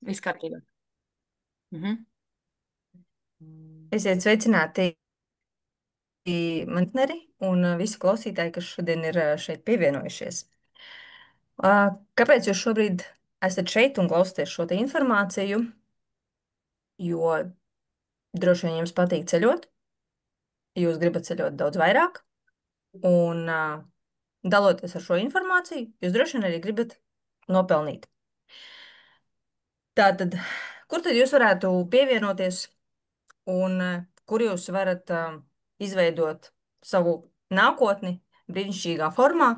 Viss kārtībā. Mhm. Esiet sveicināti, Mantneri un visi klausītāji, kas šodien ir šeit pievienojušies. Kāpēc jūs šobrīd esat šeit un klausāties šo te informāciju? Jo droši vien jums patīk ceļot, jūs gribat ceļot daudz vairāk, un daloties ar šo informāciju, jūs droši vien arī gribat nopelnīt. Tātad, kur tad jūs varētu pievienoties un kur jūs varat izveidot savu nākotni brīnišķīgā formā?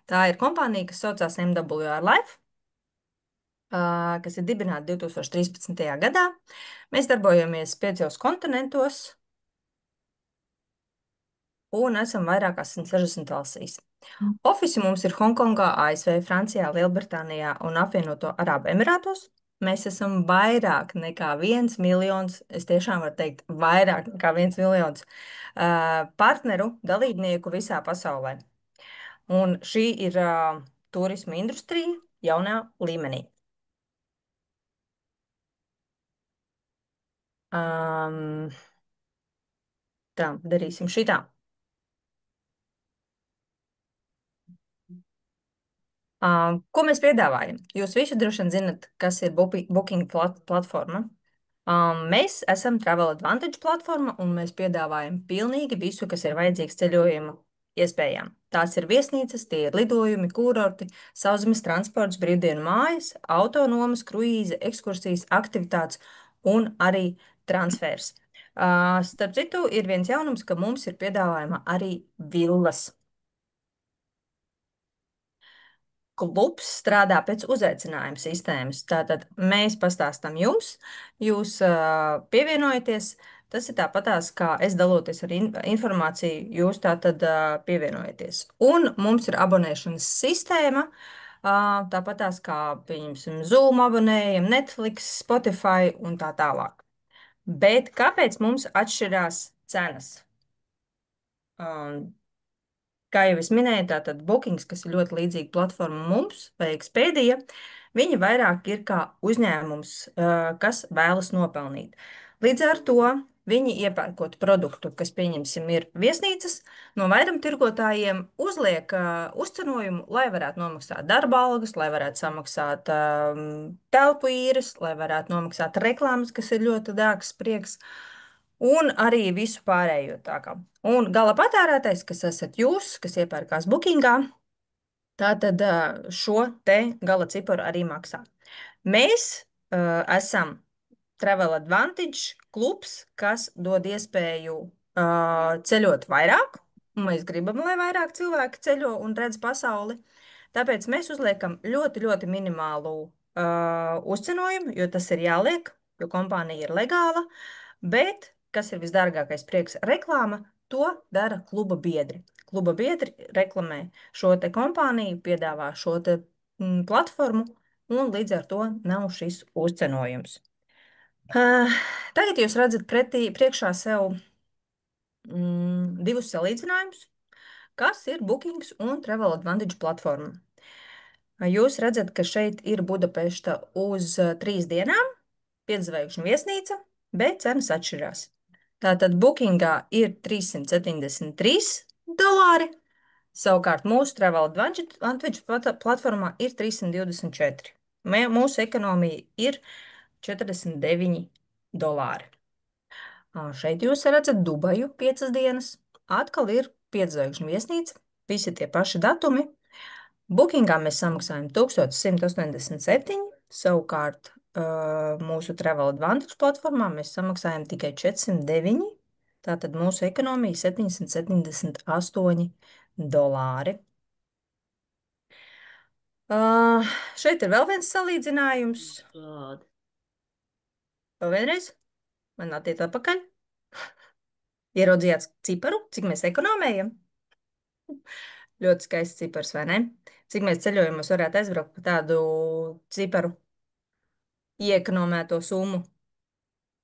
Tā ir kompānija, kas saucās MWR Life, kas ir dibināta 2013. gadā. Mēs darbojamies 5 kontinentos un esam vairākās 160 valstīs. Ofisi mums ir Hongkongā, ASV, Francijā, Lielbritānijā un Apvienoto Arābu Emirātos. Mēs esam vairāk nekā 1 miljons, es tiešām varu teikt, vairāk nekā 1 miljons partneru, dalībnieku visā pasaulē. Un šī ir turisma industrija jaunā līmenī. Um, tā, darīsim šitā. Ko mēs piedāvājam? Jūs visi droši vien zinat, kas ir Booking platforma. Mēs esam Travel Advantage platforma, un mēs piedāvājam pilnīgi visu, kas ir vajadzīgs ceļojuma iespējām. Tās ir viesnīcas, tie ir lidojumi, kurorti, sauszemes transports, brīvdienu mājas, autonomas, kruīze, ekskursijas, aktivitātes un arī transfers. Starp citu, ir viens jaunums, ka mums ir piedāvājama arī villas. Klubs strādā pēc uzaicinājuma sistēmas. Tātad mēs pastāstam jums, jūs pievienojaties. Tas ir tāpatās, kā es daloties ar informāciju, jūs tātad pievienojaties. Un mums ir abonēšanas sistēma, tāpatās kā, pieņemsim, Zoom abonējam, Netflix, Spotify un tā tālāk. Bet kāpēc mums atšķirās cenas? Kā jau es minēju, tātad Bookings, kas ir ļoti līdzīga platforma mums, vai Expedia, viņi vairāk ir kā uzņēmums, kas vēlas nopelnīt. Līdz ar to viņi iepērkot produktu, kas, pieņemsim, ir viesnīcas, no vairumtirgotājiem uzliek uzcenojumu, lai varētu nomaksāt darba algas, lai varētu samaksāt telpu īres, lai varētu nomaksāt reklāmas, kas ir ļoti dārgs prieks. Un arī visu pārējo tā kā. Un gala patērētājs, kas esat jūs, kas iepērkās Bookingā, tātad šo te gala ciparu arī maksā. Mēs esam Travel Advantage klubs, kas dod iespēju ceļot vairāk, un mēs gribam, lai vairāk cilvēki ceļo un redz pasauli. Tāpēc mēs uzliekam ļoti, ļoti minimālu uzcenojumu, jo tas ir jāliek, jo kompānija ir legāla. Bet, kas ir visdārgākais prieks, reklāma, to dara kluba biedri. Kluba biedri reklamē šo te kompāniju, piedāvā šo te platformu, un līdz ar to nav šis uzcenojums. Tagad jūs redzat priekšā sev divus salīdzinājumus, kas ir Bookings un Travel Advantage platforma. Jūs redzat, ka šeit ir Budapešta uz 3 dienām, 5 zvaigžņu viesnīca, bet cenas atšķirās. Tātad Bookingā ir $373, savukārt mūsu Travel Advantage platformā ir 324. Mūsu ekonomija ir $49. Šeit jūs redzat Dubaju 5 dienas. Atkal ir 5 zvaigžņu viesnīca, visi tie paši datumi. Bookingā mēs samaksājam 1187, savukārt mūsu Travel Advantage platformā mēs samaksājam tikai 409, tātad mūsu ekonomija $778. Šeit ir vēl viens salīdzinājums. God. Vēl vienreiz, man attiec atpakaļ. Ieraudzījāt ciparu, cik mēs ekonomējam? Ļoti skaists cipars, vai ne? Cik mēs ceļojumos varētu aizbraukt par tādu ciparu, iekonomēto summu?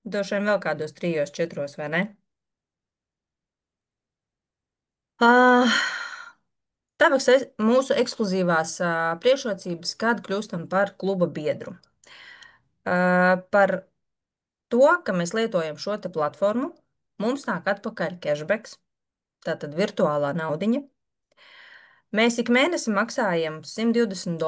Droši vien vēl kādos 3, 4, vai ne? Tāpēc mūsu ekskluzīvās priekšrocības, kad kļūstam par kluba biedru. Par to, ka mēs lietojam šo te platformu, mums nāk atpakaļ cashbacks, tātad virtuālā naudiņa. Mēs ik mēnesi maksājam $120,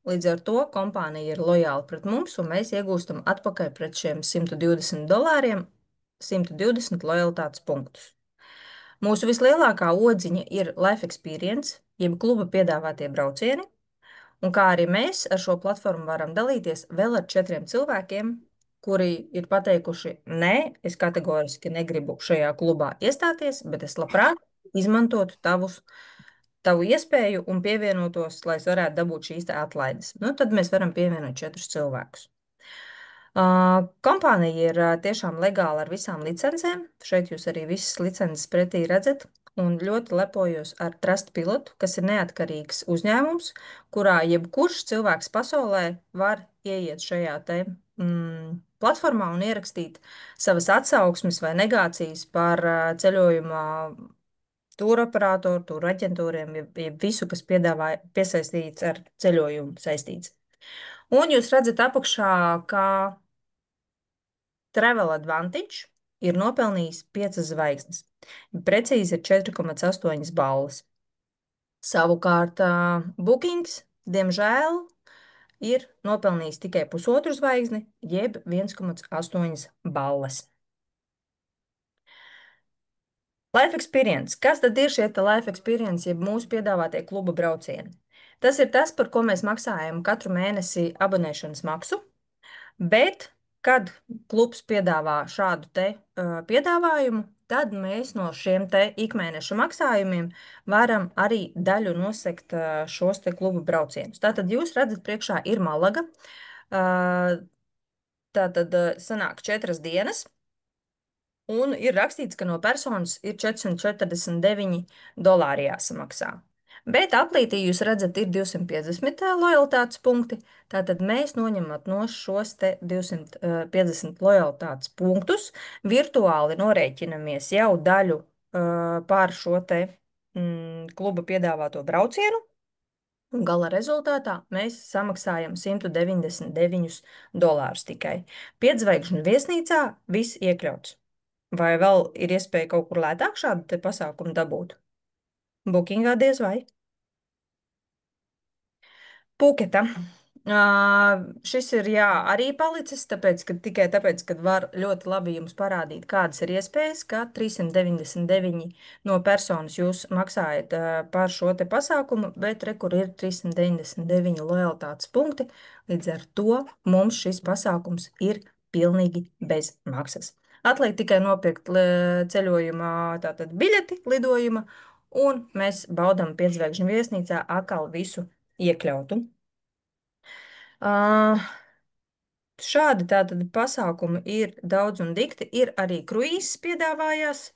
līdz ar to kompānija ir lojāla pret mums, un mēs iegūstam atpakaļ pret šiem $120 120 lojalitātes punktus. Mūsu vislielākā odziņa ir Life Experience, jeb kluba piedāvātie braucieni, un kā arī mēs ar šo platformu varam dalīties vēl ar 4 cilvēkiem, kuri ir pateikuši, nē, es kategoriski negribu šajā klubā iestāties, bet es labprāt izmantotu tavu iespēju un pievienotos, lai es varētu dabūt šīs te atlaides. Nu, tad mēs varam pievienot 4 cilvēkus. Kompānija ir tiešām legāla ar visām licencēm. Šeit jūs arī visas licences pretī redzat. Un ļoti lepojos ar Trustpilotu, kas ir neatkarīgs uzņēmums, kurā jebkurš cilvēks pasaulē var ieiet šajā te platformā un ierakstīt savas atsauksmes vai negācijas par ceļojuma tūroperatoru, tūru aģentūriem, jeb visu, kas piedāvā piesaistīts ar ceļojumu saistīts. Un jūs redzat apakšā, ka Travel Advantage ir nopelnījis 5 zvaigznes. Precīzi ir 4,8 balvas. Savukārt Bookings, diemžēl, ir nopelnījis tikai pusotru zvaigzni, jeb 1,8 balvas. Life Experience. Kas tad ir šie Life Experience, jeb mūsu piedāvātie kluba braucieni? Tas ir tas, par ko mēs maksājam katru mēnesi abonēšanas maksu, bet, kad klubs piedāvā šādu te piedāvājumu, tad mēs no šiem te ikmēneša maksājumiem varam arī daļu nosekt šos te kluba braucienus. Tātad jūs redzat, priekšā ir Malaga. Tātad sanāk 4 dienas. Un ir rakstīts, ka no personas ir $449 jāsamaksā. Bet aplītī jūs redzat, ir 250 lojalitātes punkti. Tātad mēs noņemot no šos te 250 lojalitātes punktus, virtuāli norēķinamies jau daļu pār šo te kluba piedāvāto braucienu. Un gala rezultātā mēs samaksājam $199 tikai. 5 zvaigžņu viesnīcā viss iekļauts. Vai vēl ir iespēja kaut kur lētāk šādu te pasākumu dabūt? Bookingā diez vai. Puketa. Šis ir arī palicis, tikai tāpēc, ka var ļoti labi jums parādīt, kādas ir iespējas, ka 399 no personas jūs maksājat par šo te pasākumu, bet re, kur ir 399 lojalitātes punkti, līdz ar to mums šis pasākums ir pilnīgi bez maksas. Atliek tikai nopirkt ceļojuma tātad biļeti lidojuma, un mēs baudam 5 zvaigžņu viesnīcā atkal visu iekļautu. Šādi tātad pasākumi ir daudz un dikti. Ir arī kruīzes piedāvājās,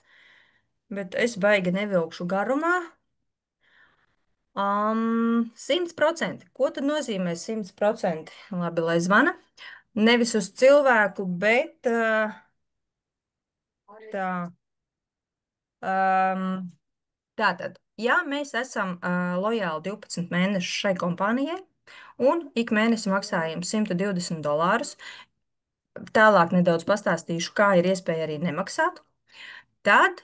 bet es baigi nevilkšu garumā. 100%. Ko tad nozīmē 100%? Labi, lai zvana. Nevis uz cilvēku, bet tā. Tātad, ja mēs esam lojāli 12 mēnešus šai kompānijai un ik mēnesi maksājam $120, tālāk nedaudz pastāstīšu, kā ir iespēja arī nemaksāt. Tad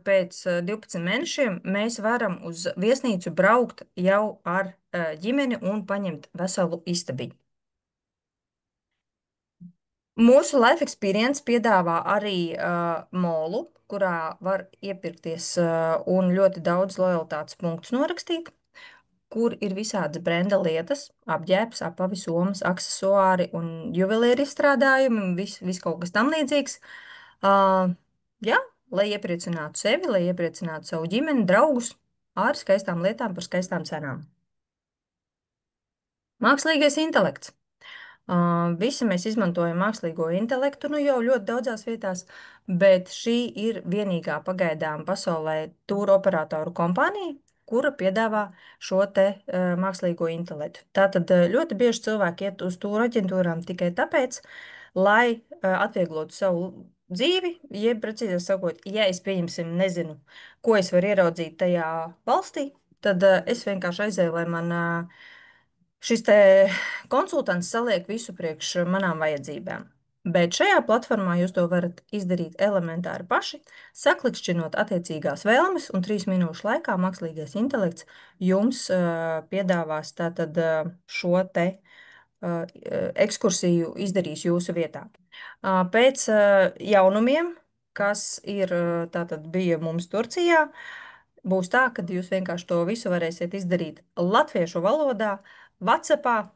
pēc 12 mēnešiem mēs varam uz viesnīcu braukt jau ar ģimeni un paņemt veselu istabiņu. Mūsu Life Experience piedāvā arī molu, kurā var iepirkties un ļoti daudz lojalitātes punktus norakstīt, kur ir visādas brenda lietas, apģērbs, apavi, somas, aksesuāri un juvelieru izstrādājumi, viss kaut kas tam līdzīgs. Jā, lai iepriecinātu sevi, lai iepriecinātu savu ģimeni, draugus ar skaistām lietām par skaistām cenām. Mākslīgais intelekts. Visi mēs izmantojam mākslīgo intelektu nu jau ļoti daudzās vietās, bet šī ir vienīgā pagaidām pasaulē tūru operatoru kompānija, kura piedāvā šo te mākslīgo intelektu. Tātad ļoti bieži cilvēki iet uz tūru aģentūrām tikai tāpēc, lai atvieglotu savu dzīvi, jeb precīzāk sakot, ja es pieņemsim nezinu, ko es varu ieraudzīt tajā valstī, tad es vienkārši aizēju, lai man Šis te konsultants saliek visu priekš manām vajadzībām. Bet šajā platformā jūs to varat izdarīt elementāri paši, saklikšķinot attiecīgās vēlmes, un 3 minūšu laikā mākslīgais intelekts jums piedāvās tātad šo te ekskursiju izdarīs jūsu vietā. Pēc jaunumiem, kas ir tātad bija mums Turcijā, būs tā, ka jūs vienkārši to visu varēsiet izdarīt latviešu valodā, WhatsAppā,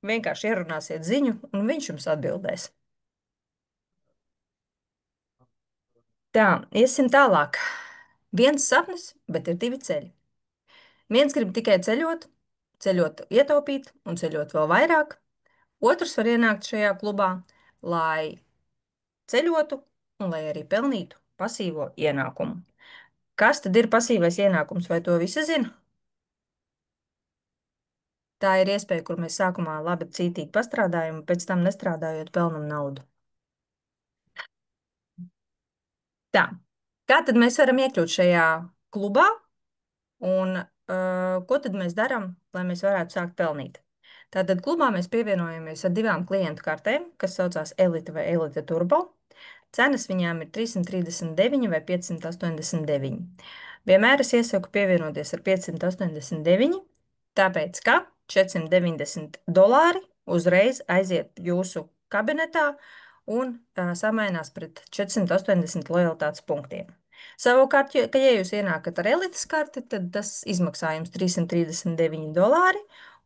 vienkārši ierunāsiet ziņu, un viņš jums atbildēs. Tā, iesim tālāk. Viens sapnis, bet ir divi ceļi. Viens grib tikai ceļot, ceļot, ietaupīt un ceļot vēl vairāk. Otrs var ienākt šajā klubā, lai ceļotu un lai arī pelnītu pasīvo ienākumu. Kas tad ir pasīvais ienākums, vai to visi zina? Tā ir iespēja, kur mēs sākumā labi cītīgi pastrādājam, un pēc tam nestrādājot pelnam naudu. Tā, kā tad mēs varam iekļūt šajā klubā un ko tad mēs darām, lai mēs varētu sākt pelnīt? Tātad klubā mēs pievienojamies ar divām klientu kartēm, kas saucās Elite vai Elite Turbo. Cenas viņām ir 339 vai 589. Vienmēr es iesaku pievienoties ar 589, tāpēc ka $490 uzreiz aiziet jūsu kabinetā un samainās pret 480 lojalitātes punktiem. Savukārt, ja jūs ienākat ar elites karti, tad tas izmaksā jums $339,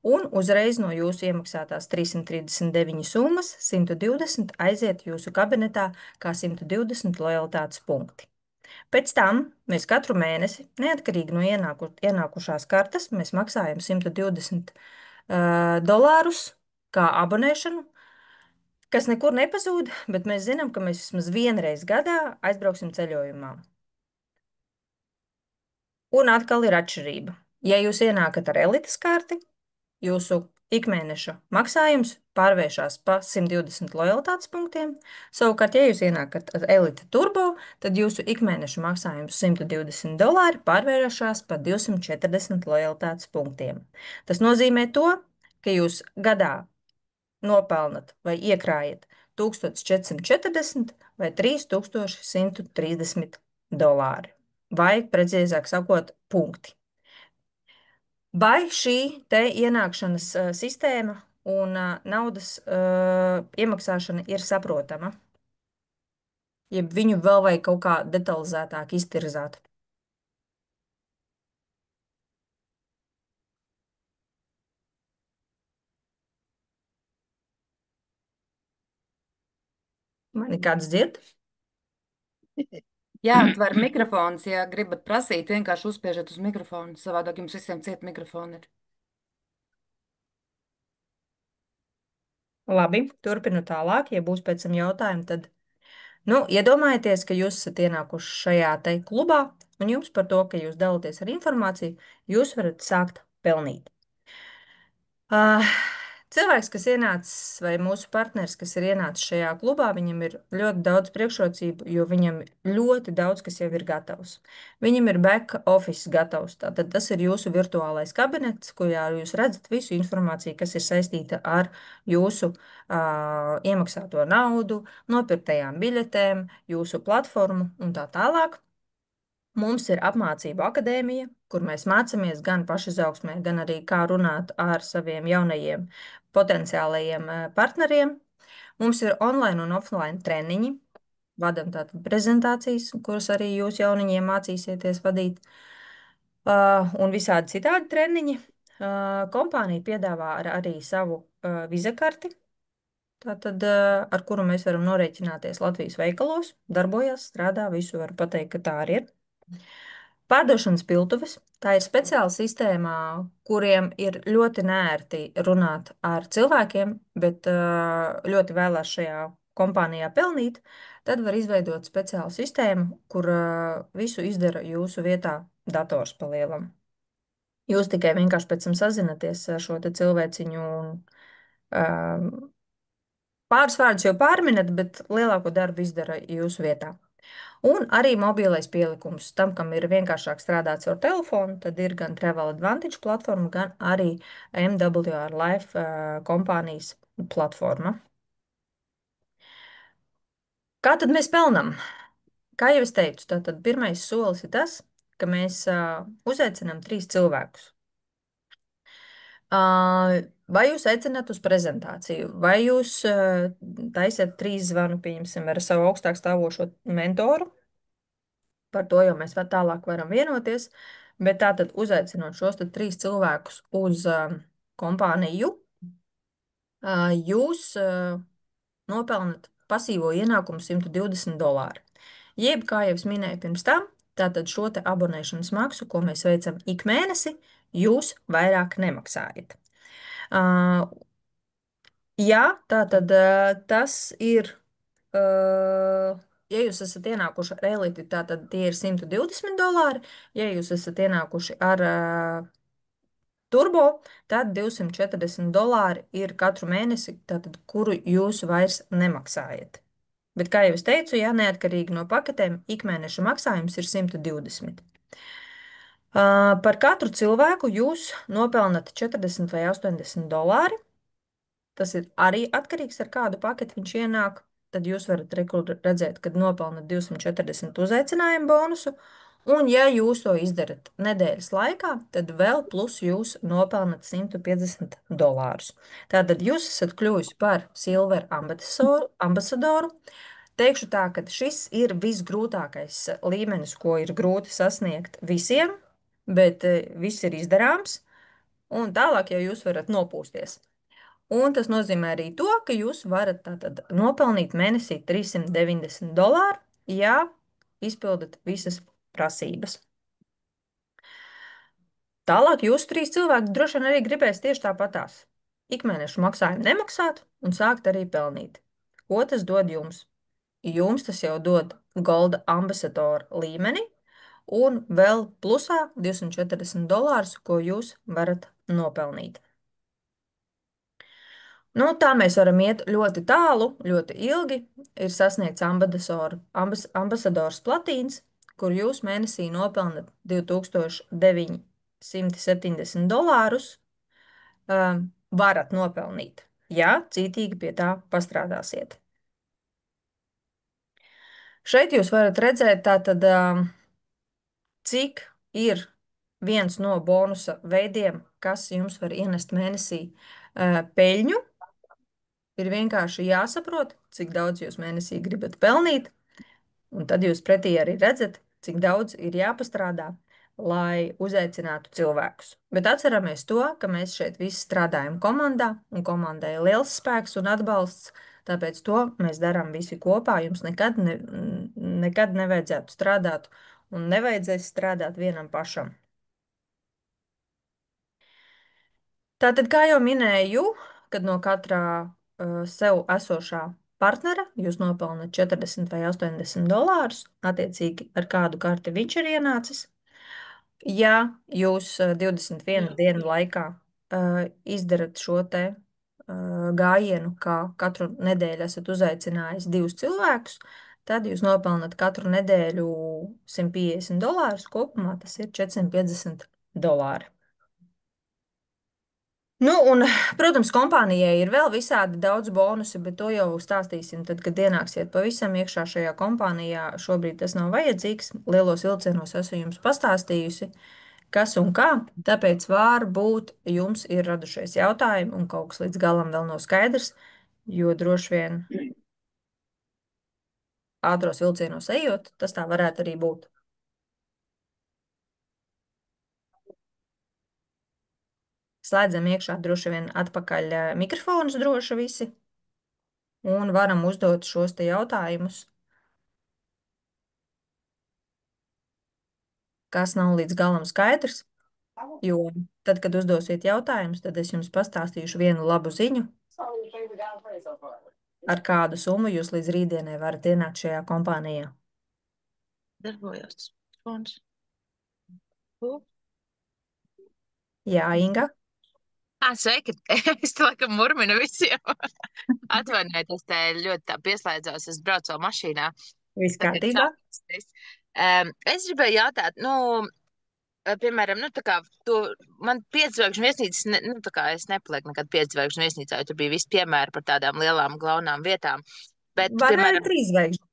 un uzreiz no jūsu iemaksātās 339 summas 120 aiziet jūsu kabinetā kā 120 lojalitātes punkti. Pēc tam mēs katru mēnesi, neatkarīgi no ienākušās kartes, mēs maksājam $120 kā abonēšanu, kas nekur nepazūd, bet mēs zinām, ka mēs vismaz vienreiz gadā aizbrauksim ceļojumā. Un atkal ir atšķirība. Ja jūs ienākat ar elites karti, jūsu ikmēneša maksājums pārvēršas pa 120 lojalitātes punktiem. Savukārt, ja jūs ienākat ar Elite Turbo, tad jūsu ikmēneša maksājums $120 pārvēršas pa 240 lojalitātes punktiem. Tas nozīmē to, ka jūs gadā nopelnat vai iekrājat 1440 vai $3130, vai precīzāk sakot, punkti. Vai šī te ienākšanas sistēma un naudas iemaksāšana ir saprotama? Jeb viņu vēl vajag kaut kā detalizētāk iztirzāt? Mani kāds dzird? Jā, tver mikrofons, ja gribat prasīt, vienkārši uzspiežat uz mikrofonu, savādāk jums visiem ciet mikrofoni ir. Labi, turpinu tālāk. Ja būs pēc tam jautājumi, tad, iedomājieties, ka jūs esat ienākuši šajā te klubā, un jums par to, ka jūs dalāties ar informāciju, jūs varat sākt pelnīt. Cilvēks, kas ienācis, vai mūsu partneris, kas ir ienācis šajā klubā, viņam ir ļoti daudz priekšrocību, jo viņam ļoti daudz, kas jau ir gatavs. Viņam ir back office gatavs. Tātad tas ir jūsu virtuālais kabinets, kurā jūs redzat visu informāciju, kas ir saistīta ar jūsu iemaksāto naudu, nopirktajām biļetēm, jūsu platformu un tā tālāk. Mums ir apmācību akadēmija, kur mēs mācāmies gan pašizaugsmē, gan arī kā runāt ar saviem jaunajiem potenciālajiem partneriem. Mums ir online un offline treniņi, vadam tātad prezentācijas, kuras arī jūs jauniņiem mācīsieties vadīt, un visādi citādi treniņi. Kompānija piedāvā arī savu vizakarti, tātad, ar kuru mēs varam norēķināties Latvijas veikalos, darbojas, strādā, visu var pateikt, ka tā arī ir. Pārdošanas piltuves. Tā ir speciāla sistēma, kuriem ir ļoti nērti runāt ar cilvēkiem, bet ļoti vēlās šajā kompānijā pelnīt. Tad var izveidot speciālu sistēmu, kur visu izdara jūsu vietā dators pa lielam. Jūs tikai vienkārši pēc tam sazināties ar šo te cilvēciņu un pāris vārdus jau pārminat, bet lielāko darbu izdara jūsu vietā. Un arī mobilais pielikums tam, kam ir vienkāršāk strādāt ar telefonu, tad ir gan Travel Advantage platforma, gan arī MWR Life kompānijas platforma. Kā tad mēs pelnām? Kā jau es teicu, tātad pirmais solis ir tas, ka mēs uzaicinām 3 cilvēkus. Vai jūs aicināt uz prezentāciju, vai jūs taisiet 3 zvanu, pieņemsim, ar savu augstāk stāvošo mentoru? Par to jau mēs tālāk varam vienoties. Bet tātad uzaicinot šos 3 cilvēkus uz kompāniju, jūs nopelnat pasīvo ienākumu $120. Jeb, kā jau es minēju pirms tam, tātad šo te abonēšanas maksu, ko mēs veicam ik mēnesi, jūs vairāk nemaksājat. Jā, tātad tas ir, ja jūs esat ienākuši ar eliti, tātad tie ir $120. Ja jūs esat ienākuši ar turbo, tad $240 ir katru mēnesi, tātad, kuru jūs vairs nemaksājat. Bet, kā jau es teicu, ja neatkarīgi no paketēm, ikmēneša maksājums ir 120. Par katru cilvēku jūs nopelnat 40 vai $80. Tas ir arī atkarīgs ar kādu paketi viņš ienāk. Tad jūs varat redzēt, kad nopelnat 240 uzaicinājumu bonusu. Un, ja jūs to izdarat nedēļas laikā, tad vēl plus jūs nopelnat $150. Tātad jūs esat kļuvusi par Silver ambasadoru. Teikšu tā, ka šis ir visgrūtākais līmenis, ko ir grūti sasniegt visiem, bet viss ir izdarāms. Un tālāk jau jūs varat nopūsties. Un tas nozīmē arī to, ka jūs varat tātad nopelnīt mēnesī $390, ja izpildat visas prasības. Tālāk jūs 3 cilvēki droši vien arī gribēs tieši tāpatās. Ikmēnešu maksājumu nemaksāt un sākt arī pelnīt. Ko tas dod jums? Jums tas jau dod Golda ambasadora līmeni un vēl plusā $240, ko jūs varat nopelnīt. Nu, tā mēs varam iet ļoti tālu, ļoti ilgi. Ir sasniegts ambasadors platīns, kur jūs mēnesī nopelnat $2970. Varat nopelnīt, ja cītīgi pie tā pastrādāsiet. Šeit jūs varat redzēt, tātad, cik ir viens no bonusa veidiem, kas jums var ienest mēnesī peļņu. Ir vienkārši jāsaprot, cik daudz jūs mēnesī gribat pelnīt, un tad jūs pretī arī redzat, cik daudz ir jāpastrādā, lai uzaicinātu cilvēkus. Bet atceramies to, ka mēs šeit visi strādājam komandā, un komandai ir liels spēks un atbalsts, tāpēc to mēs darām visi kopā. Jums nekad nevajadzētu strādāt un nevajadzēs strādāt vienam pašam. Tātad, kā jau minēju, kad no katrā sev esošā partnera jūs nopelnat 40 vai $80, attiecīgi ar kādu karti viņš ir ienācis. Ja jūs 21 dienu laikā izdarat šo te gājienu, kā katru nedēļu esat uzaicinājis 2 cilvēkus, tad jūs nopelnat katru nedēļu $150, kopumā tas ir $450. Nu, un, protams, kompānijai ir vēl visādi daudz bonusi, bet to jau stāstīsim tad, kad ienāksiet pavisam iekšā šajā kompānijā. Šobrīd tas nav vajadzīgs. Lielos vilcienos esmu jums pastāstījusi, kas un kā. Tāpēc varbūt jums ir radušies jautājumi un kaut kas līdz galam vēl nav skaidrs, jo droši vien ātros vilcienos ejot, tas tā varētu arī būt. Slēdzam iekšā droši vien atpakaļ mikrofonus droši visi un varam uzdot šos te jautājumus, kas nav līdz galam skaidrs, jo tad, kad uzdosiet jautājumus, tad es jums pastāstīšu vienu labu ziņu, ar kādu summu jūs līdz rītdienai varat ienākt šajā kompānijā. Darbojās tas fons. Jā, Inga? Sveiki! Es te laikam murminu visiem. Atvainojiet, es te ļoti tā pieslēdzos, es braucu vēl mašīnā. Viss Tagad kārtībā? čakasties. Es gribēju jautāt, piemēram, tā kā man piedzvaigžņu viesnīcas, tā kā es nepalieku nekad piedzvaigžņu viesnīcā, jo tur bija visi piemēri par tādām lielām galvenām vietām. Bet, Var arī piemēram, 3 zvaigžņu.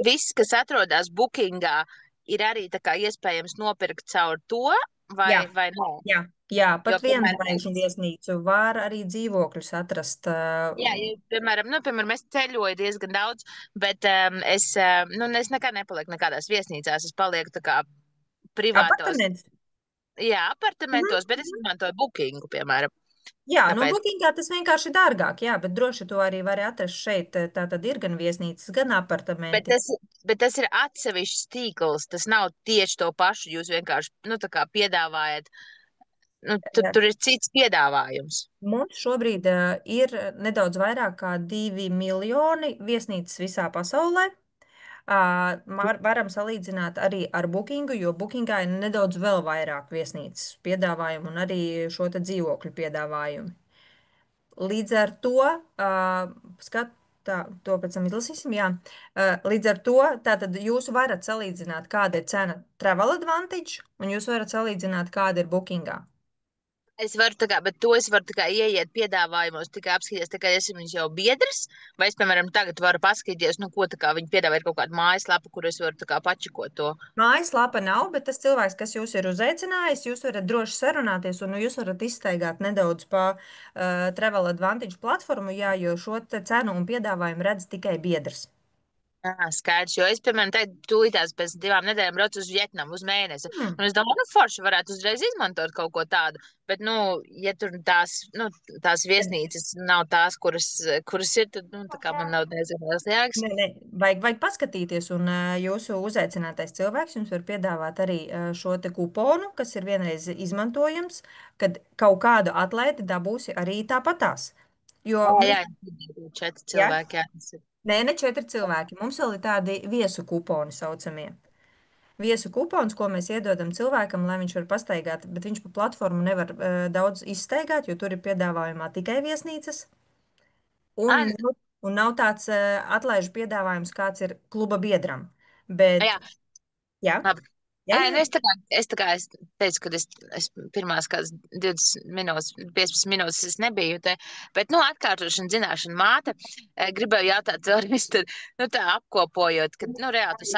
viss, kas atrodas Bookingā, ir arī tā kā iespējams nopirkt caur to, Jā, vai nē? jā, Jo, pat viens piemēram, zvaigžņu viesnīcu var arī dzīvokļus atrast. jā, ja, piemēram, es ceļoju diezgan daudz, bet es nekad nepalieku nekādās viesnīcās. Es palieku tā kā privātos, Apartaments. jā, Mhm. apartamentos, bet es izmantoju Bookingu, piemēram. Jā, no Tāpēc, Bookingā tas vienkārši dārgāk, jā, bet droši to arī var atrast šeit. Tā tad ir gan viesnīcas, gan bet apartamenti. tas, bet tas ir atsevišķs tīkls, tas nav tieši to pašu. Jūs vienkārši, tā kā piedāvājat, tur ir cits piedāvājums. Mums šobrīd ir nedaudz vairāk kā 2 miljoni viesnīcas visā pasaulē. Varam salīdzināt arī ar Bookingu, jo Bookingā ir nedaudz vēl vairāk viesnīcas piedāvājumu un arī šo te dzīvokļu piedāvājumu. Līdz ar to, to pēc tam izlasīsim, jā. Līdz ar to, tātad jūs varat salīdzināt, kāda ir cena Travel Advantage, un jūs varat salīdzināt, kāda ir Bookingā. Es varu bet to es varu ieiet piedāvājumos, tikai apskatīties, tikai esmu viņas jau biedrs, vai es, piemēram, tagad varu paskatīties, ko viņi piedāvā ir kaut kādu mājaslapu, kur es varu pačikot to. Mājaslapa nav, bet tas cilvēks, kas jūs ir uzaicinājis, jūs varat droši sarunāties, un jūs varat izstaigāt nedaudz pa Travel Advantage platformu, jā, jo šo te cenu un piedāvājumu redz tikai biedrs. Skaidrs, jo es, piemēram, tūlītās pēc 2 nedēļām braucu uz Vietnamu uz mēnesi. Hmm. Un es domāju, forši varētu uzreiz izmantot kaut ko tādu. Bet, ja tur tās viesnīcas nav tās, kuras ir, tad, tā kā man nav diezgan liels jēgas. Nē, vajag paskatīties, un jūsu uzaicinātais cilvēks jums var piedāvāt arī šo te kuponu, kas ir vienreiz izmantojams, kad kaut kādu atlaidi dabūsi arī tāpatās. Jo Jā, mums, 4 ja? cilvēki, jā, tas ir. Nē, ne 4 cilvēki. Mums vēl ir tādi viesu kuponi saucamie. Viesu kupons, ko mēs iedodam cilvēkam, lai viņš var pastaigāt, bet viņš pa platformu nevar daudz izstaigāt, jo tur ir piedāvājumā tikai viesnīcas. An, Un nav tāds atlaižu piedāvājums, kāds ir kluba biedram. Bet, jā, jā, labi. jā, jā, Es teicu, ka es pirmās kādas 20 minūtes, 15 minūtes es nebiju te, bet, atkārtošana, zināšana māte, gribēju jautāt vēlreiz, tad, tā apkopojot, kad, reāli tu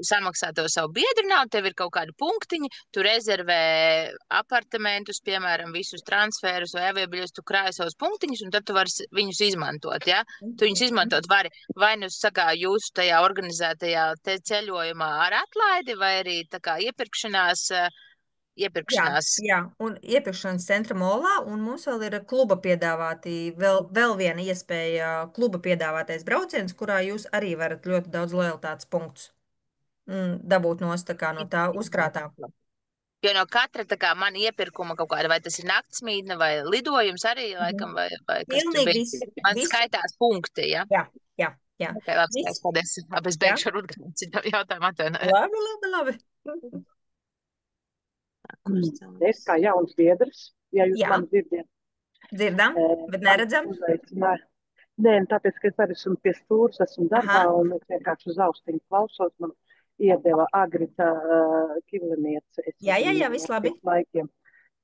samaksā to savu biedru naudu, tev ir kaut kādi punktiņi, tu rezervē apartamentus, piemēram, visus transferus vai aviobiļetes, tu krāji savus punktiņus, un tad tu vari viņus izmantot, ja? Tu viņus izmantot vari vai nu sakā jūsu tajā organizētajā ceļojumā ar atlaidi, vai arī tā kā iepirkšanās. jā, un iepirkšanas centra molā, un mums vēl ir kluba piedāvāti, vēl viena iespēja kluba piedāvātais brauciens, kurā jūs arī varat ļoti daudz lojaltātes punktus dabūt nost tā kā no tā uzkrātā. Jo no katra tā kā man iepirkuma kaut kāda, vai tas ir naktsmītne vai lidojums arī, laikam, vai kas tur Pilnīgi bija. Man skaitās punkti, ja? Jā, jā, jā. Ok, labi, skaists, paldies. Labi, es beigšu ar citu jautājumu atvainoju. Labi. Es kā jauns biedrs, ja jūs Jā. mani dzirdat, Dzirdam, bet neredzam. uzaicināju. Nē, tāpēc, ka es arī esmu pie stūras, esmu darbā, un es vienkārši uz austiņu klausos, man iedeva Agrita Kivliniece. Jā, viss labi. Laikiem.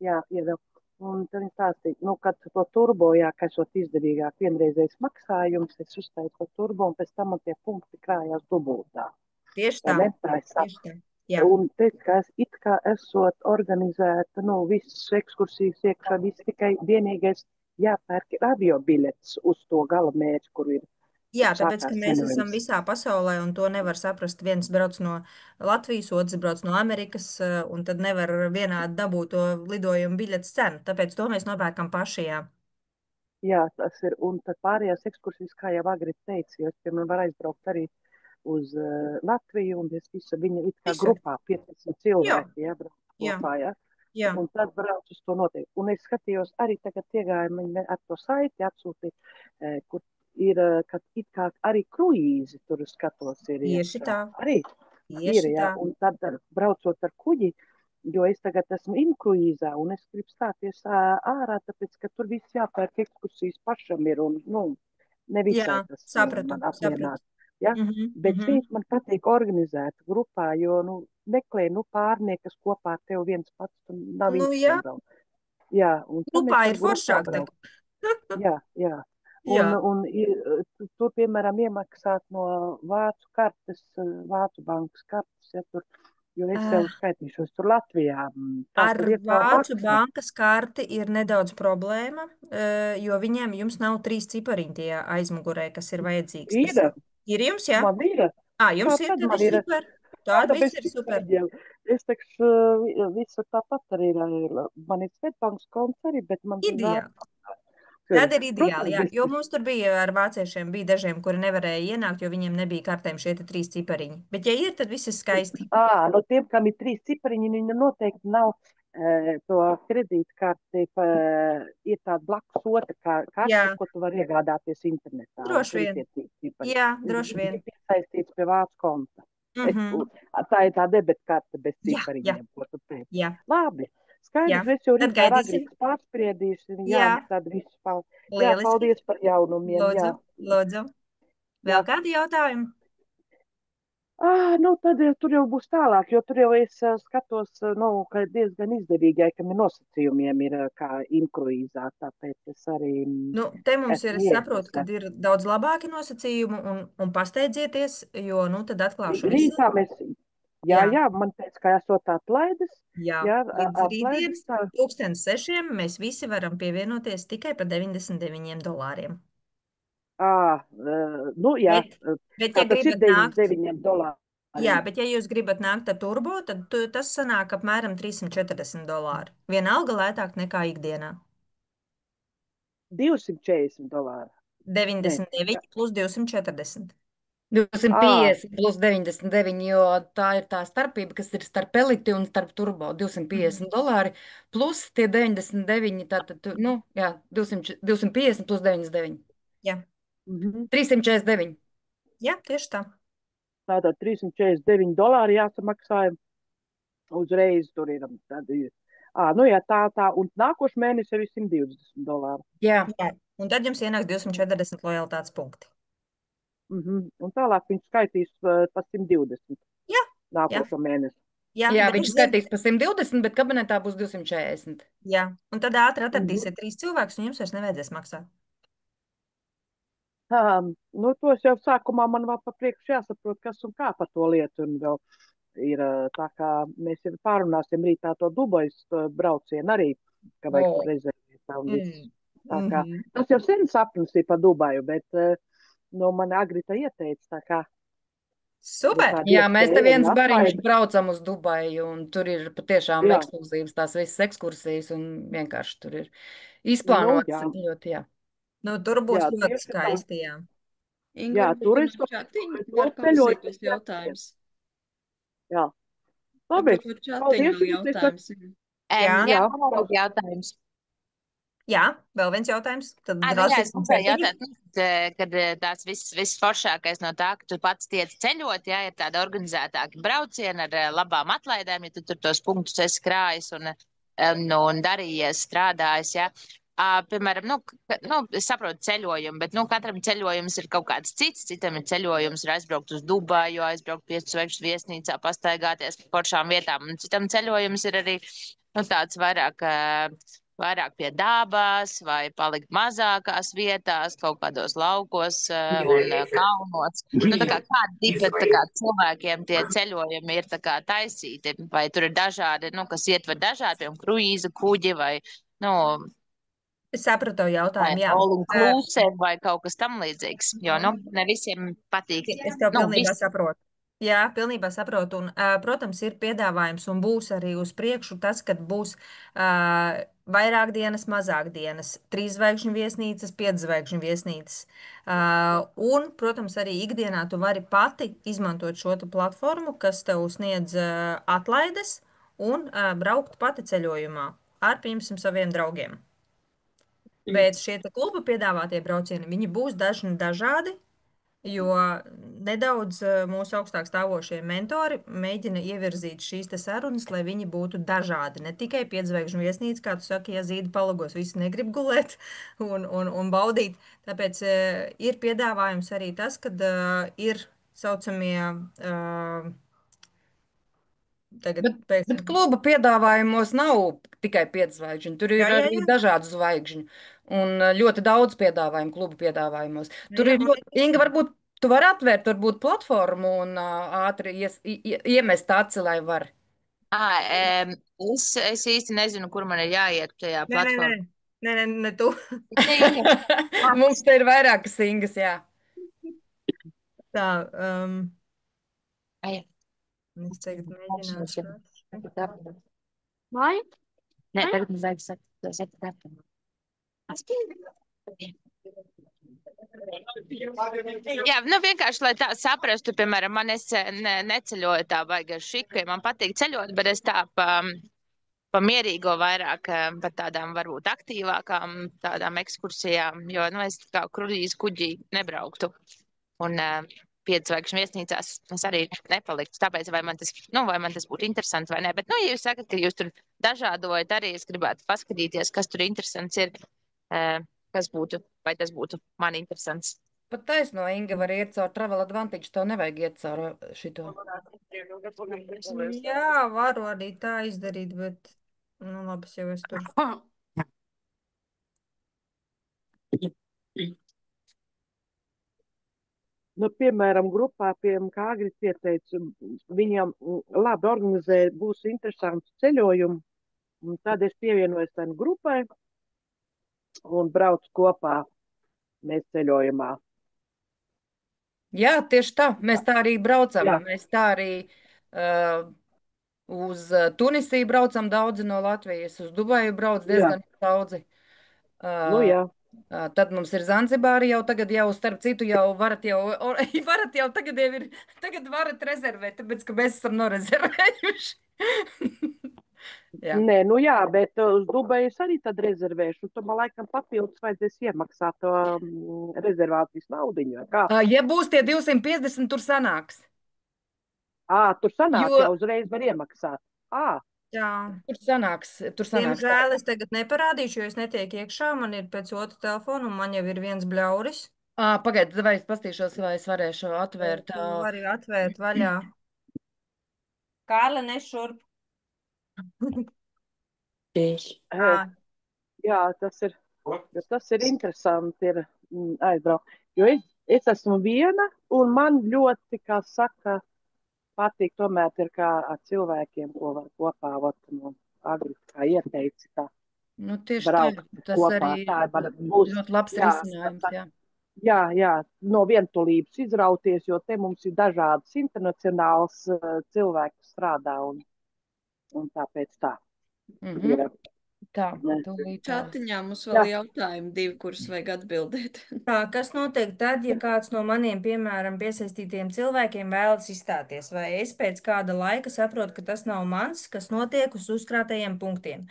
Jā, iedeva. Un tad viņi stāstīja, kad to turbo, jā, ka esot izdevīgāk vienreizējs maksājums, es uztaisu to turbo, un pēc tam man tie punkti krājās dubultā. Tieši tā. Tieši tā. Jā. Un teicu, ka es it kā esot organizēta, visas ekskursijas iekšā, viss tikai vienīgais jāpērk avio biļets uz to gala mērķi, kur ir. Jā, tāpēc, ka mēs esam visā pasaulē, un to nevar saprast. Viens brauc no Latvijas, otrs brauc no Amerikas, un tad nevar vienādi dabūt to lidojumu biļetes cenu. Tāpēc to mēs nopērkam paši, jā. Jā, tas ir, un tad pārējās ekskursijas, kā jau Agrita teica, jo es, piemēram, var aizbraukt arī uz Latviju, un es visu viņu it kā grupā 15 cilvēki, jā, brauc kopā, jā. Jā. Un tad brauc uz to noteikti. Un es skatījos arī tagad iegājumu ar to saiti atsūtīt, kur ir, kad it kā arī kruīzi tur skatos ir. Tieši tā. Arī ir, jā. Un tad braucot ar kuģi, jo es tagad esmu inkruīzā, un es gribu stāties ārā, tāpēc, ka tur viss jāpērk ekskursijas pašam ir, un, ne visai tas sapratu. Ja? Bet šeit man patīk organizēt grupā, jo, meklē, pārnieki, kas kopā ar tevi viens pats, nav Nu, jā, interesanti vēl. Jā, un tad grupā mēs ir ar grupu foršāk. atbrauc. Jā, jā. Jā. Un tur, piemēram, iemaksāt no vācu kartes, vācu bankas kartes, ja tur, jo es sev skaitīšos tur Latvijā. Kā Ar tur ir kā vācu maksā? bankas karti ir nedaudz problēma, jo jums nav 3 cipariņi tie aizmugurē, kas ir vajadzīgs. Ir, Ir jums, jā? man ir. Jums Kā ir, tad tad man ir ir? super. Tāda Tāda bez viss ir super. cipariņiem. Es teikšu, visu tāpat arī ir. Man ir Svetbankas konts arī, bet man tur Ideāli. vācu. Tad ir ideāli, jā. Protams, Jo mums tur bija ar vāciešiem, bija dažiem, kuri nevarēja ienākt, jo viņiem nebija kartēm šie 3 cipariņi. Bet, ja ir, tad viss ir skaisti. no tiem, kam ir 3 cipariņi, viņi noteikti nav to kredītkarti, ir tāda blakus otra karte, Jā. ko tu vari iegādāties internetā. Droši vien. Jā, droši vien. Ir piesaistīts pie vācu konta. Mhm. Tā ir tā debetkarte bez Jā, cipariņiem, ko tu teici. Jā. Labi. Skaidrs, Jā. mēs jau Tad rītā gaidīsim. agrītas pārspriedīsim. Jā, Jā. tad viss Jā, Lieliski. paldies par jaunumiem. Lūdzu, Jā. lūdzu. Vēl kādi jautājumi? Tad tur jau būs tālāk, jo tur jau es skatos, ka diezgan izdevīgai, ka nosacījumiem ir kā inkruīzā, tāpēc es arī Te mums ir, esmu es saprotu, ka ieinteresēta. ir daudz labāki nosacījumi un pasteidzieties, jo, tad atklāšu visiem. Rītā mēs, jā, man teica, ka esot atlaides. Jā, Jā, līdz atlaides rītdienas tā. 2006 mēs visi varam pievienoties tikai par $99. Jā, Bet kā ja tas ir gribat nākt, $99. jā, bet ja jūs gribat nākt ar turbo, tad tas sanāk apmēram $340. Vienalga lētāk nekā ikdienā. $240. 99 plus 240. 250 plus 99, jo tā ir tā starpība, kas ir starp eliti un starp turbo. $250 plus tie 99, tātad, 250 plus 99. Jā. 349. Jā, tieši tā. Tātad $349 jāsamaksā uzreiz. Tur ir. Tā. Un nākošais mēnesis ir $120. Jā. Un tad jums ienāks 240 lojalitātes punkti. Un tālāk viņš skaitīs pa 120. Jā. Nākošo mēnesi. Jā, viņš skaitīs pa 120, bet kabinetā būs 240. Jā, un tad ātri atradīsiet 3 cilvēkus, un jums vairs nevajadzēs maksāt. Tos jau sākumā man vēl pa priekšu jāsaprot, kas un kā par to lietu. Un vēl ir tā kā mēs jau pārunāsim rītā to Dubajas braucienu arī, ka vajag tur rezervēt un viss. Tā kā tas jau sen sapnis ir pa Dubaju, bet man Agrita ieteica, tā kā. Super! Jā, mēs te viens bariņš braucam uz Dubaju, un tur ir patiešām ekskluzīvas tās visas ekskursijas, un vienkārši tur ir izplānotas ļoti, jā. Tur būs ļoti skaisti, jā. Inga, tur es čatiņu var palasīt jautājums. Jā. Labi, paldies. Jautājums. Jā, jautājums. Jā, vēl viens jautājums. Tad kad tās viss foršākais no tā, ka tu pats tiec ceļot, jā, ir tāda organizētāka brauciena ar labām atlaidēm, ja tu tur tos punktus esi krājis un darījies, strādājis, jā. Piemēram, es saprotu ceļojumu, bet katram ceļojums ir kaut kāds cits. Citam ir ceļojums, ir aizbraukt uz Dubaju, aizbraukt 5 zvaigžņu viesnīcā, pastaigāties pa foršām vietām. Un citam ceļojums ir arī tāds vairāk pie dabas vai palikt mazākās vietās, kaut kādos laukos un kalnos. Kāda tipa cilvēkiem tie ceļojumi ir taisīti? Vai tur ir dažādi, kas ietver dažādi, piemēram, kruīza kuģi vai, Es sapratu jautājumu, jā. All-inclusive vai kaut kas tam līdzīgs, jo, ne visiem patīk. Es tev pilnībā saprotu. Jā, pilnībā saprotu. Un, protams, ir piedāvājums un būs arī uz priekšu tas, kad būs vairāk dienas, mazāk dienas, 3 zvaigžņu viesnīcas, 5 zvaigžņu viesnīcas. Un, protams, arī ikdienā tu vari pati izmantot šo platformu, kas tev sniedz atlaides un braukt pati ceļojumā ar, piemēram, saviem draugiem. Bet šie kluba piedāvātie braucieni, viņi būs dažādi. Jo nedaudz mūsu augstāk stāvošie mentori mēģina ievirzīt šīs te sarunas, lai viņi būtu dažādi. Ne tikai 5-zvaigžņu viesnīca, kā tu saki, ja zīda palagos, visi negrib gulēt un baudīt. Tāpēc ir piedāvājums arī tas, kad ir saucamie tagad Bet pēkšņi. kluba piedāvājumos nav tikai 5 zvaigžņu, tur ir Jā, jā, arī jā. dažādu zvaigžņu. Un ļoti daudz piedāvājumu kluba piedāvājumos. Tur Jā, ir ļoti, Inga, varbūt tu vari atvērt varbūt platformu un ātri iemest aci, lai var. Es īsti nezinu, kur man ir jāiet tajā Nē, nē, nē. platformā. Ne tu. Nē, Inga. Mums te ir vairākas Ingas, jā. Tā, Ai, es tagad mēģināšu. Vai? Nē, tagad mums vajag sakt. Jā, nu vienkārši, lai tā saprastu, piemēram, man neceļoju tā baigi ar šiku, ja man patīk ceļot, bet es tā pa mierīgo vairāk, pa tādām varbūt aktīvākām tādām ekskursijām, jo, nu, es kā kruīzu kuģī nebrauktu. Un 5-zvaigžņu viesnīcās es arī nepaliktu. Tāpēc, vai man tas būtu interesanti vai nē. Bet, nu, ja jūs sakat, ka jūs tur dažādojat arī, es gribētu paskatīties, kas tur interesants ir, kas būtu, vai tas būtu man interesants. Pat taisno, Inga, var iet caur Travel Advantage, tev nevajag iet caur šito. Jā, varu arī tā izdarīt, bet, nu, labi, es jau es tur. Nu, piemēram, grupā, kā Agris pieteica, viņam labi organizē, būs interesants ceļojums, un tad es pievienojos tam grupai un braucu kopā mēs ceļojumā. Jā, tieši tā. Mēs tā arī braucam. Jā. Mēs tā arī uz Tunisiju braucam daudzi no Latvijas, uz Dubaju brauc diezgan daudzi. Nu, jā. Tad mums ir Zanzibāri jau tagad, jau starp citu, jau varat varat rezervēt, tāpēc, ka mēs esam norezervējuši. Jā. Nē, nu jā, bet uz Dubaju es arī tad rezervēšu. Tu man laikam papildus vajadzēs iemaksāt to rezervācijas naudiņu. Ja būs tie 250, tur sanāks. Tur sanāk, Jo- jau uzreiz var iemaksāt. Jā. Tur sanāks. Diemžēl es tagad neparādīšu, jo es netieku iekšā, man ir pēc otru telefonu, un man jau ir viens bļauris. Pagaid, vai es pastīšos, vai es varēšu atvērt. Tu vari atvērt vaļā. Kārli, nešurp. Jā, tas ir interesanti ir aizbraukt. Jo es esmu viena, un man ļoti, kā saka, patīk tomēr ir kā ar cilvēkiem, ko var kopā, no Agris, kā ieteici, tā Nu, tieši braukt tā. Tas kopā. arī Tā būs ļoti labs risinājums, jā. Jā, no vientulības izrauties, jo te mums ir dažādas internacionāls cilvēki strādā, un tāpēc tā. Ir. Tā, Čatiņā mums vēl jautājumi 2, kurus vajag atbildēt. Tā, kas notiek tad, ja kāds no maniem, piemēram, piesaistītiem cilvēkiem vēlas izstāties, vai es pēc kāda laika saprotu, ka tas nav mans, kas notiek uz uzkrātajiem punktiem?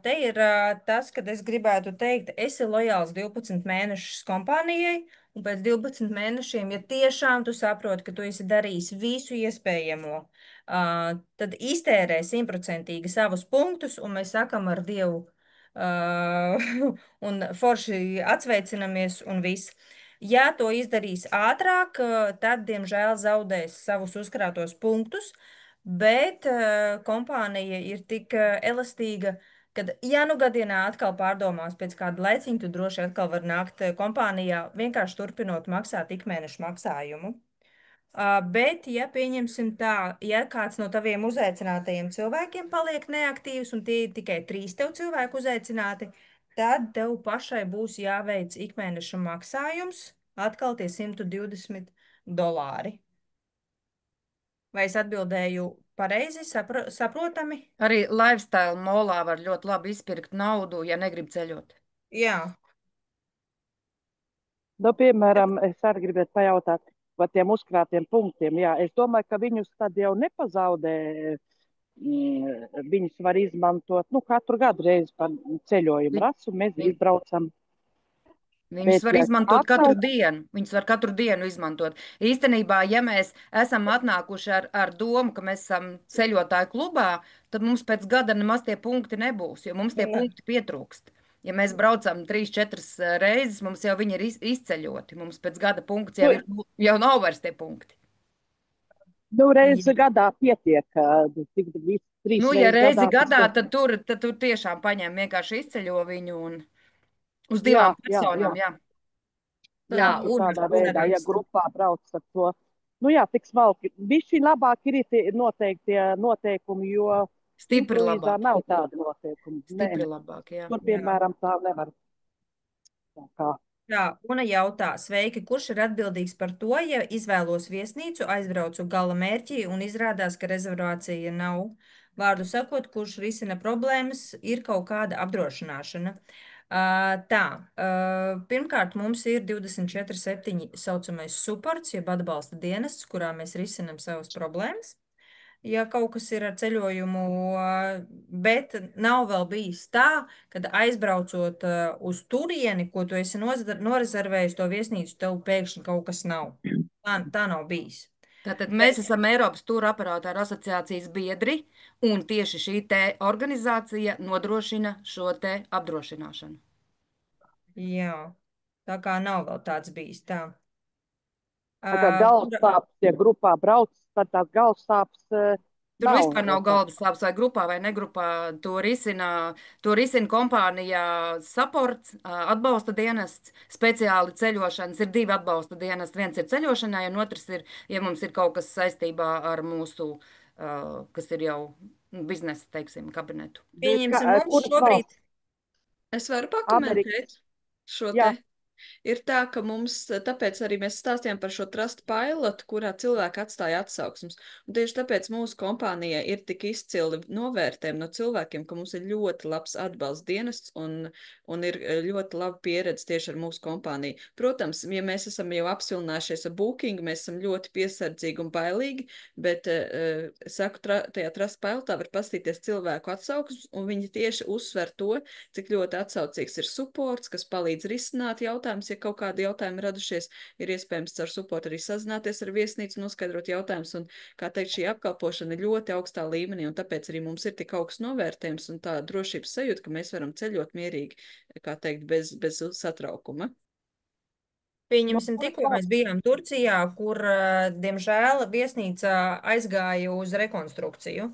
Te ir tas, kad es gribētu teikt, esi lojāls 12 mēnešus kompānijai, un pēc 12 mēnešiem, ja tiešām tu saproti, ka tu esi darījis visu iespējamo, tad iztērē 100% savus punktus, un mēs sakam ar Dievu, un forši atsveicinamies un viss. Ja to izdarīs ātrāk, tad, diemžēl, zaudēs savus uzkrātos punktus, bet kompānija ir tik elastīga, kad, ja nu gadienā atkal pārdomās pēc kāda laiciņa, tu droši atkal var nākt kompānijā, vienkārši turpinot maksāt ikmēnešu maksājumu. Bet, ja pieņemsim tā, ja kāds no taviem uzaicinātajiem cilvēkiem paliek neaktīvs un tie ir tikai 3 tev cilvēku uzaicināti, tad tev pašai būs jāveic ikmēneša maksājums, atkal tie $120. Vai es atbildēju pareizi, saprotami? Arī lifestyle molā var ļoti labi izpirkt naudu, ja negrib ceļot. Jā. Nu, piemēram, es arī gribētu pajautāt par tiem uzkrātiem punktiem. Jā, es domāju, ka viņus tad jau nepazaudē. Viņus var izmantot katru gadu reizi par ceļojumu rasu. Mēs izbraucam. Viņus Bet, var ja izmantot katru atbrauc, dienu. Viņus var katru dienu izmantot. Īstenībā, ja mēs esam atnākuši ar domu, ka mēs esam ceļotāju klubā, tad mums pēc gada nemaz tie punkti nebūs, jo mums tie Jā. punkti pietrūkst. Ja mēs braucam 3-4 reizes, mums jau viņi ir izceļoti. Mums pēc gada punkts nu, jau nav vairs tie punkti. nu reizi Jā. gadā pietiek, tik trīs Nu, ja reizes reizi gadā. gadā, tad tur tiešām paņem vienkārši izceļo viņu un uz Jā, divām personām, jā. Tā, jā, un, tādā un veidā, arī ja grupā brauc ar to. Nu jā, tik smalki. Bišķi labāk ir tie noteiktie noteikumi, jo Stipri inkruīzā labāk. nav tādi noteikumi. Nē, Stipri labāk, jā. tur, jā. piemēram, tā nevar. Tā kā. Tā, Una jautā, sveiki, kurš ir atbildīgs par to, ja izvēlos viesnīcu, aizbraucu gala mērķī un izrādās, ka rezervācija nav? Vārdu sakot, kurš risina problēmas, ir kaut kāda apdrošināšana. Pirmkārt, mums ir 24/7 saucamais supports, jeb atbalsta dienests, kurā mēs risinam savas problēmas. Ja kaut kas ir ar ceļojumu, bet nav vēl bijis tā, kad aizbraucot uz turieni, ko tu esi norezervējis to viesnīcu, tev pēkšņi kaut kas nav. Tā nav bijis. Tātad mēs esam Eiropas Tūra operātāru asociācijas biedri, un tieši šī te organizācija nodrošina šo te apdrošināšanu. Jā, tā kā nav vēl tāds bijis tā. Tā kā galvassāpes, ja grupā brauc, tad tās galvassāpes Tur nav. vispār nav galvas sāpes vai grupā vai negrupā. To risina kompānija Supports, atbalsta dienests, speciāli ceļošanas. Ir divi atbalsta dienesti. Viens ir ceļošanai, un otrs ir, ja mums ir kaut kas saistībā ar mūsu, kas ir jau biznesa, teiksim, kabinetu. Pieņemsim, mums Kuras šobrīd. valsts? Es varu Amerikas. pakomentēt šo Jā. te. Ir tā, ka mums, tāpēc arī mēs stāstījām par šo Trust Pilot, kurā cilvēki atstāja atsauksmes. Un tieši tāpēc mūsu kompānijai ir tik izcili novērtējumi no cilvēkiem, ka mums ir ļoti labs atbalsts dienests un ir ļoti laba pieredze tieši ar mūsu kompāniju. Protams, ja mēs esam jau apsilnājušies ar booking, mēs esam ļoti piesardzīgi un bailīgi, bet, saku, tajā Trust Pilotā var pastīties cilvēku atsauksmes, un viņi tieši uzsver to, cik ļoti atsaucīgs ir supports, kas palīdz risināt jautājumus, ja kaut kādi jautājumi radušies, ir iespējams ar supportu arī sazināties ar viesnīcu, noskaidrot jautājumus, un, kā teikt, šī apkalpošana ir ļoti augstā līmenī, un tāpēc arī mums ir tik augsts novērtējums un tā drošības sajūta, ka mēs varam ceļot mierīgi, kā teikt, bez satraukuma. Pieņemsim, tikko mēs bijām Turcijā, kur, diemžēl, viesnīca aizgāja uz rekonstrukciju.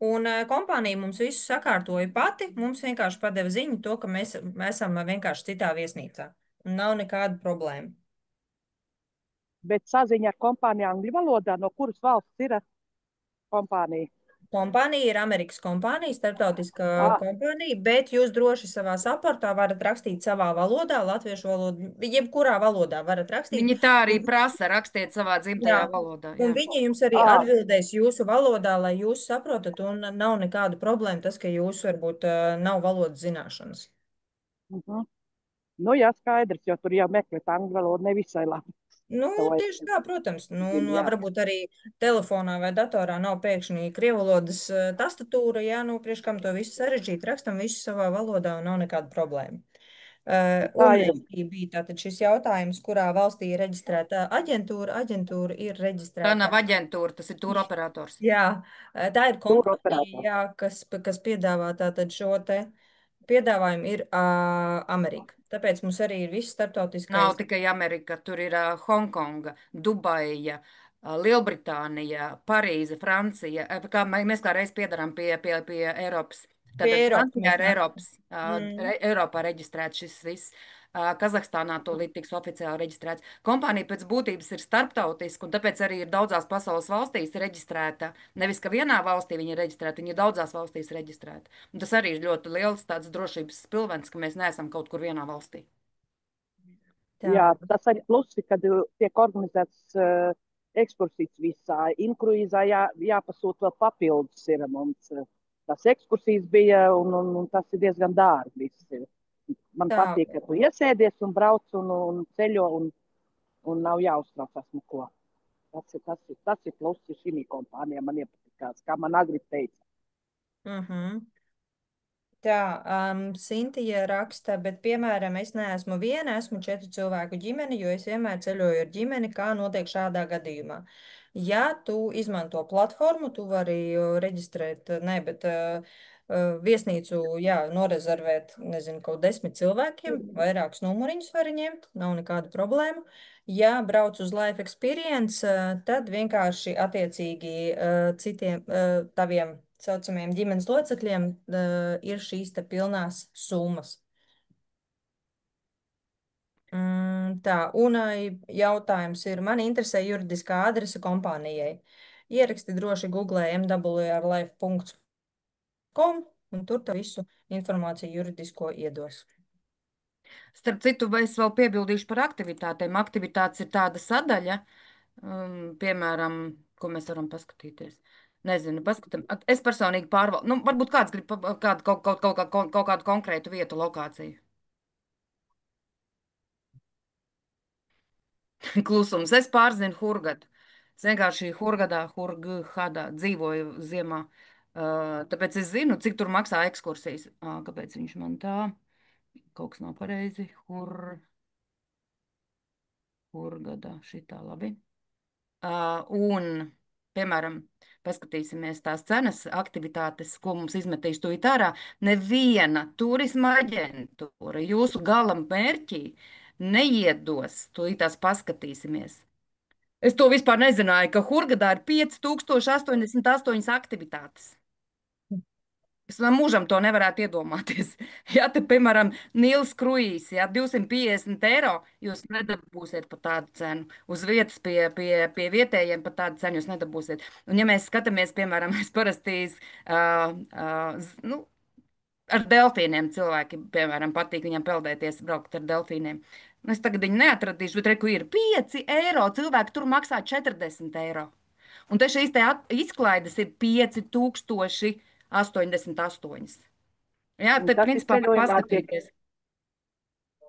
Un kompānija mums visu sakārtoja pati. Mums vienkārši padeva ziņu to, ka mēs esam vienkārši citā viesnīcā. Un nav nekāda problēma. Bet saziņa ar kompāniju angļu valodā, no kuras valsts ir kompānija? Kompānija ir Amerikas kompānija, starptautiska Ah. kompānija, bet jūs droši savā saportā varat rakstīt savā valodā, latviešu valodā, jebkurā valodā varat rakstīt. Viņi tā arī prasa rakstiet savā dzimtajā valodā. Un Jā. viņi jums arī atbildēs jūsu valodā, lai jūs saprotat, un nav nekāda problēma tas, ka jūs varbūt nav valodas zināšanas. Nu, jā, skaidrs, jo tur jau meklēt angļu valodu nevisai labi. Nu, tieši tā, protams. Varbūt arī telefonā vai datorā nav pēkšņi krievalodas tastatūra, jā, priekš kam to visu sarežģīt, rakstam visu savā valodā un nav nekāda problēma. Un bija tātad šis jautājums, kurā valstī ir reģistrēta aģentūra. Aģentūra ir reģistrēta. Tā nav aģentūra, tas ir tūra operators. Jā, tā ir kompānija, jā, kas piedāvā tātad šo te piedāvājumu ir Amerika. Tāpēc mums arī ir viss starptautiskais. Nav tikai Amerika, tur ir Hongkonga, Dubaja, Lielbritānija, Parīze, Francija. Mēs kā reiz piedarām pie Eiropas. Tātad Francijā ir Eiropā reģistrēts šis viss. Kazahstānā to līdz tiks oficiāli reģistrēts. Kompānija pēc būtības ir starptautiska, un tāpēc arī ir daudzās pasaules valstīs reģistrēta. Nevis, ka vienā valstī viņa ir reģistrēta, viņa ir daudzās valstīs reģistrēta. Un tas arī ir ļoti liels tāds drošības spilvens, ka mēs neesam kaut kur vienā valstī. Tā. Jā, tas arī plusi, kad tiek organizēts ekskursijas visā. Inkruīzā jāpasūt vēl papildus ir mums. Tas ekskursijas bija, un tas ir diezgan dārgi. Man patīk, ka tu iesēdies un brauc un ceļo, un nav jāuztraucas neko. Tas ir plusi šīm kompānijām. Man iepatikās, kā man agri teica. Tā, Sintija raksta, bet, piemēram, es neesmu viena, esmu 4 cilvēku ģimene, jo es vienmēr ceļoju ar ģimeni, kā notiek šādā gadījumā. Ja tu izmanto platformu, tu vari reģistrēt, ne, bet viesnīcu, jā, norezervēt, nezinu, kaut 10 cilvēkiem, vairākus numuriņus vari ņemt, nav nekāda problēma. Ja brauc uz Life Experience, tad vienkārši attiecīgi citiem taviem saucamiem ģimenes locekļiem ir šīs te pilnās summas. Tā, un jautājums ir, man interesē juridiskā adrese kompānijai. Ieraksti droši Google mwrlife.com un tur tev visu informāciju juridisko iedos. Starp citu, es vēl piebildīšu par aktivitātēm. Aktivitātes ir tāda sadaļa, piemēram, ko mēs varam paskatīties. Nezinu, paskatām. Es personīgi pārvaldu. Nu, varbūt kāds grib kaut kādu konkrētu vietu, lokāciju. Klusums. Es pārzinu Hurgadu. Es vienkārši Hurgadā dzīvoju ziemā. Tāpēc es zinu, cik tur maksā ekskursijas. Kāpēc viņš man tā? Kaut kas nav pareizi. Hurgadā šitā labi. Un, piemēram, paskatīsimies tās cenas, aktivitātes, ko mums izmetīs tūlīt ārā. Neviena turisma aģentūra jūsu gala mērķī neiedos, tūlīt tās paskatīsimies. Es to vispār nezināju, ka Hurgadā ir 5088 aktivitātes. Es man mūžam to nevarētu iedomāties. Ja te, piemēram, Nīls kruīzs, ja 250 eiro, jūs nedabūsiet par tādu cenu. Uz vietas pie vietējiem par tādu cenu jūs nedabūsiet. Un ja mēs skatāmies, piemēram, es parasti, nu, ar delfīniem cilvēki, piemēram, patīk viņam peldēties, braukt ar delfīniem. Nu, es tagad viņu neatradīšu, bet reku ir 5 eiro, cilvēki tur maksā 40 eiro. Un te šīs te izklaides ir 5088. Jā, Un te tas ir principā var paskatīties.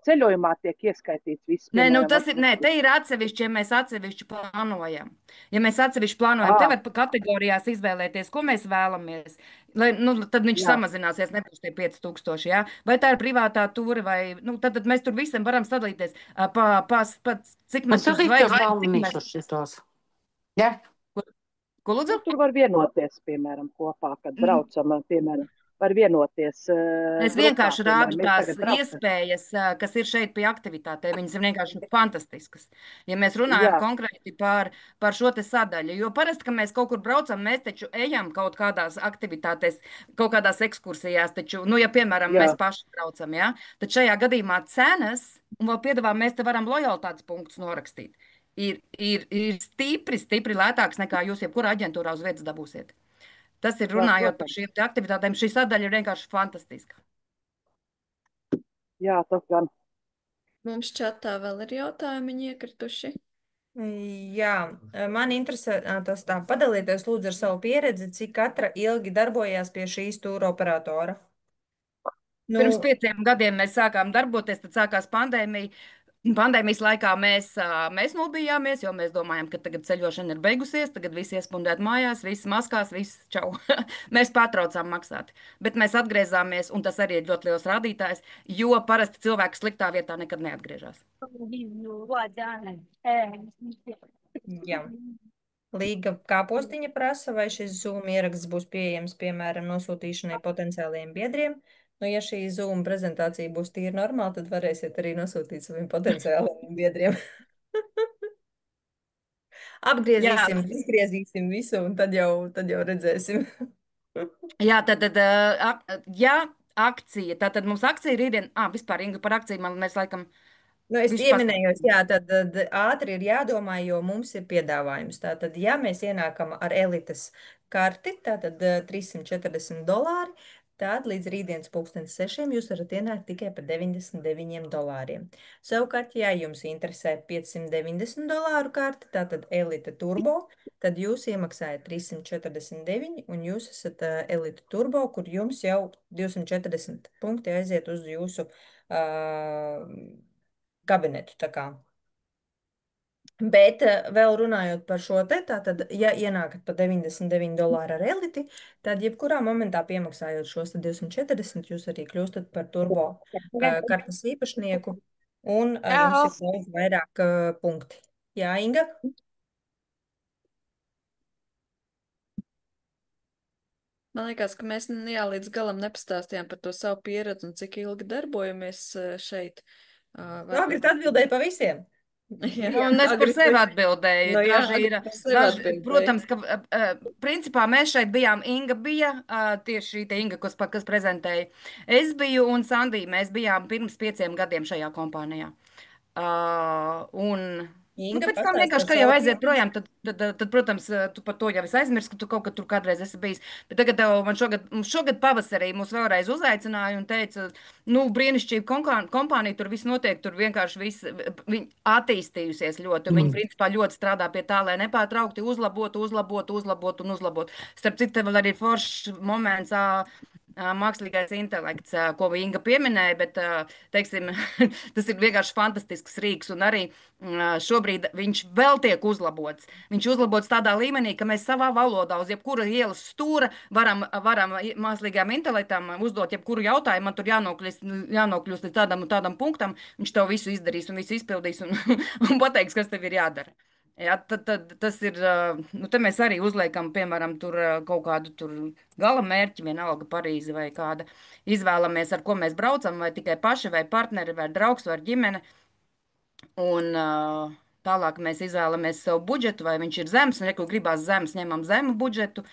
Ceļojumā tiek ieskaitīts viss. Nē, nu piemēram, tas ir, nē, te ir atsevišķi, ja mēs atsevišķi plānojam. Ja mēs atsevišķi plānojam, te var pa kategorijās izvēlēties, ko mēs vēlamies. Lai, nu, tad viņš samazināsies, nebūs tie 5000, jā. Vai tā ir privātā túra, vai, nu, tad mēs tur visam varam sadalīties. Cik mums tur zvaigznes? Jā. Ko lūdzu? Nu, tur var vienoties, piemēram, kopā, kad braucam, piemēram. Var vienoties. Es vienkārši rādu tās iespējas, kas ir šeit pie aktivitātēm. Viņas ir vienkārši fantastiskas. Ja mēs runājam konkrēti par šo te sadaļu, jo parasti, kad mēs kaut kur braucam, mēs taču ejam kaut kādās aktivitātēs, kaut kādās ekskursijās, taču, nu, ja, piemēram, mēs paši braucam, ja, tad šajā gadījumā cenas, un vēl piedāvā, mēs te varam lojalitātes punktus norakstīt, ir stipri lētāks nekā jūs jebkurā aģentūrā uz vietas dabūsiet. Tas ir runājot par šīm aktivitātēm. Šī sadaļa ir vienkārši fantastiska. Jā, tas gan. Mums čatā vēl ir jautājumi iekrituši. Jā, man interesē tas tā. Padalieties lūdzu ar savu pieredzi, cik katra ilgi darbojās pie šīs tūra operatora. Nu, Pirms 5 gadiem mēs sākām darboties, tad sākās pandēmija. Pandēmijas laikā mēs nobijāmies, jo mēs domājam, ka tagad ceļošana ir beigusies, tagad visi iespundēt mājās, visi maskās, visi čau. Mēs pārtraucām maksāt, bet mēs atgriezāmies, un tas arī ir ļoti liels rādītājs, jo parasti cilvēki sliktā vietā nekad neatgriežas. Jā. Līga Kāpostiņa prasa, vai šis Zoom ieraksts būs pieejams, piemēram, nosūtīšanai potenciāliem biedriem. Nu, ja šī Zoom prezentācija būs tīri normāla, tad varēsiet arī nosūtīt saviem potenciāliem biedriem. Apgriezīsim, izgriezīsim visu, un tad jau redzēsim. Jā, ja akcija, tad mums akcija ir rītdien, vispār, Inga, par akciju mēs laikam... Nu, es pieminējos, jā, tad ātri ir jādomā, jo mums ir piedāvājums. Tātad, ja mēs ienākam ar elites karti, tātad $340, tad līdz rītdienas 6:00 jūs varat ienākt tikai par $99. Savukārt, ja jums interesē $590 karti, tātad elite turbo, tad jūs iemaksājat 349 un jūs esat elite turbo, kur jums jau 240 punkti aiziet uz jūsu kabinetu. Tā kā. Bet vēl runājot par šo te, tātad, ja ienākat pa $99 ar eliti, tad jebkurā momentā piemaksājot šos 240, jūs arī kļūstat par turbo kartes īpašnieku, un jums ir daudz vairāk punkti. Jā, Inga? Man liekas, ka mēs līdz galam nepastāstījām par to savu pieredzi un cik ilgi darbojamies šeit. Agri atbildēja pa visiem. Jā, un es par sevi atbildēju. Nu, jā, Daži ir, protams, ka principā mēs šeit bijām, Inga bija, tieši šī te Inga, kas prezentēja. Es biju un Sandija, mēs bijām pirms 5 gadiem šajā kompānijā. Un Inga, pēc tam vienkārši, ka jau aiziet projām, tad, protams, tu par to jau esi aizmirst, ka tu kaut kad tur kādreiz esi bijis. Bet tagad man šogad pavasarī mūs vēlreiz uzaicināja un teica, nu, brīnišķīgi kompānija, tur viss notiek, tur vienkārši viss attīstījusies ļoti. Viņi, principā, ļoti strādā pie tā, lai nepārtraukti uzlabotu. Starp citu, tev vēl arī foršs moments, mākslīgais intelekts, ko Inga pieminēja, bet, teiksim, tas ir vienkārši fantastisks rīks, un arī šobrīd viņš vēl tiek uzlabots. Viņš uzlabots tādā līmenī, ka mēs savā valodā uz jebkura ielas stūra varam mākslīgajam intelektam uzdot jebkuru jautājumu, man tur jānokļūst līdz tādam punktam, viņš tev visu izdarīs un visu izpildīs un pateiks, kas tev ir jādara. Jā, tad tas ir, nu, te mēs arī uzliekam, piemēram, tur kaut kādu tur gala mērķi, vienalga Parīzi vai kāda. Izvēlamies, ar ko mēs braucam, vai tikai paši, vai partneri, vai draugs, vai ģimene. Un tālāk mēs izvēlamies savu budžetu, vai viņš ir zems, un, ja gribās zems, ņemam zemu budžetu,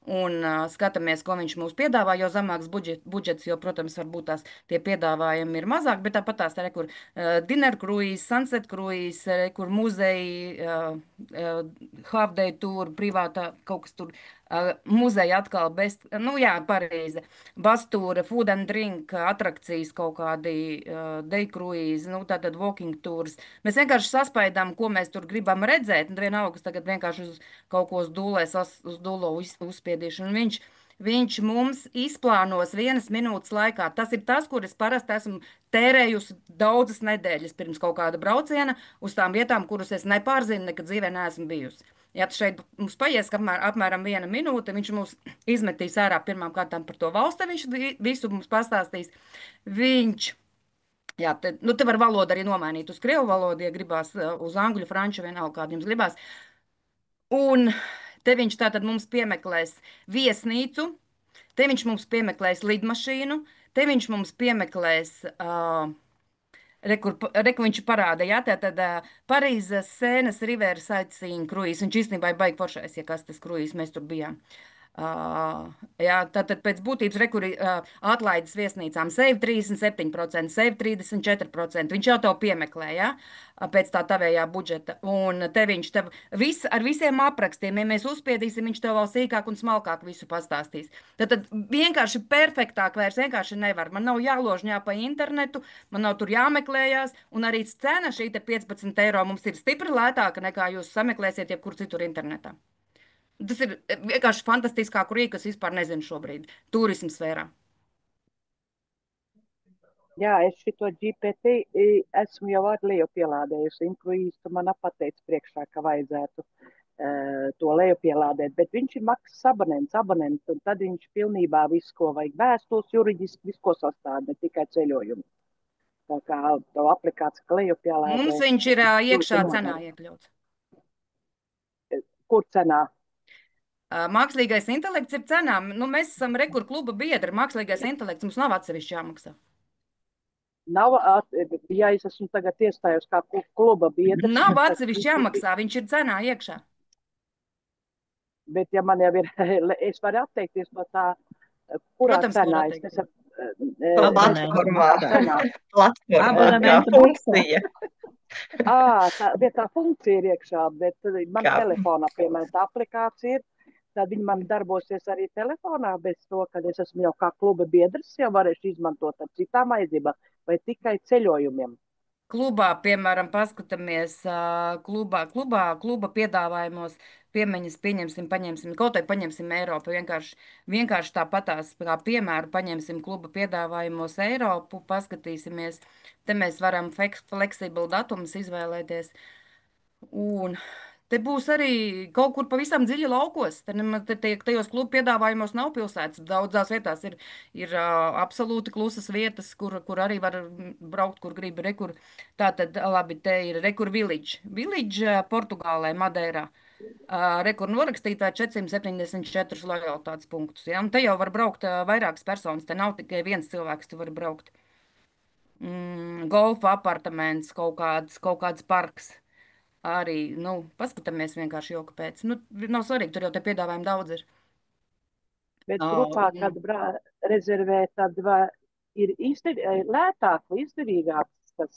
un skatāmies, ko viņš mums piedāvā, jo zemāks budžets, jo, protams, varbūt tie piedāvājumi ir mazāk, bet tāpat tās ir, kur dinner cruise, sunset cruise, kur muzeji, half day tour, privātā kaut kas tur, muzeja atkal bez, nu jā, Parīze, bastūra, food and drink, atrakcijas kaut kādi, day cruise, nu tātad walking tours. Mēs vienkārši saspaidām, ko mēs tur gribam redzēt, un vienalga, kas tagad vienkārši uz kaut ko uz dūlo uzspiedīšu, un viņš mums izplānos 1 minūtes laikā. Tas ir tas, kur es parasti esmu tērējusi daudzas nedēļas pirms kaut kāda brauciena uz tām vietām, kuras es nepārzinu, nekad dzīvē neesmu bijusi. Ja šeit mums paies apmēram 1 minūte, viņš mums izmetīs ārā pirmām kārtām par to valsti, viņš visu mums pastāstīs. Jā, te var valodu arī nomainīt uz krievu valodu, ja gribās uz angļu, franču, vienalga kādu jums gribās. Un te viņš tātad mums piemeklēs viesnīcu, te viņš mums piemeklēs lidmašīnu, te viņš mums piemeklēs... Reku viņš parāda, jā, tātad Parīzes Sēnas River Sightseeing cruise, viņš īstenībā ir baigi foršais, ja kas tas cruise, mēs tur bijām. Jā, tātad pēc būtības rekuri atlaides viesnīcām save 37%, save 34%, viņš jau tev piemeklē, jā, pēc tā tavējā budžeta, un te viņš tev ar visiem aprakstiem, ja mēs uzspiedīsim, viņš tev vēl sīkāk un smalkāk visu pastāstīs. Tad vienkārši perfektāk vairs vienkārši nevar, man nav jāložņā pa internetu, man nav tur jāmeklējās, un arī cena šī te 15 eiro mums ir stipri lētāka nekā jūs sameklēsiet jebkur citur internetā. Tas ir vienkārši fantastiskāku rīku, kas vispār nezinu šobrīd, turismu sfērā. Jā, es šito GPT esmu jau lejupielādējusi. Incruise, tu man pateici priekšā, ka vajadzētu to lejupielādēt, bet viņš ir maksas abonents, un tad viņš pilnībā visu, ko vajag vēstules, juridiski, visu, ko sastāv, ne tikai ceļojumu. Tā kā to aplikāciju, ka lejupielādē. Mums viņš ir iekšā cenā iekļauts. Kur cenā? Mākslīgais intelekts ir cenā. Nu, mēs esam Rekur kluba biedri. Mākslīgais intelekts mums nav atsevišķi jāmaksā. Nav, ja es esmu tagad iestājos kā kluba biedrs. Nav atsevišķi jāmaksā, viņš ir cenā iekšā. Bet ja man jau ir, es varu atteikties no tā, kurā Protams, cenā var es esmu. Platformā funkcija. Tā funkcija ir iekšā, bet man telefonā, piemēram, tā aplikācija ir. Tad viņi man darbosies arī telefonā, bez to, ka es esmu jau kā kluba biedrs, jau varēšu izmantot ar citām aizdībām vai tikai ceļojumiem. Klubā, piemēram, paskatāmies kluba piedāvājumos, paņemsim, kaut vai paņemsim Eiropu, vienkārši tāpatās, kā piemēru, paņemsim kluba piedāvājumos Eiropu, paskatīsimies, te mēs varam flexible datumus izvēlēties. Un te būs arī kaut kur pavisam dziļi laukos. Tajos klubu piedāvājumos nav pilsētas. Daudzās vietās ir absolūti klusas vietas, kur arī var braukt, kur grib. Rekur, tā tad, labi, te ir Rekur Village. Village Portugālē, Madeirā. Rekur norakstītā 474 lojalitātes punktus. Ja? Un te jau var braukt vairākas personas. Te nav tikai viens cilvēks, tu vari braukt. Golfa apartaments, kaut kāds parks. Arī, paskatāmies vienkārši jau kāpēc. Nav svarīgi, tur jau te piedāvājumi daudz ir. Bet grupā, kad rezervē, tad ir lētāk vai izdevīgāk tas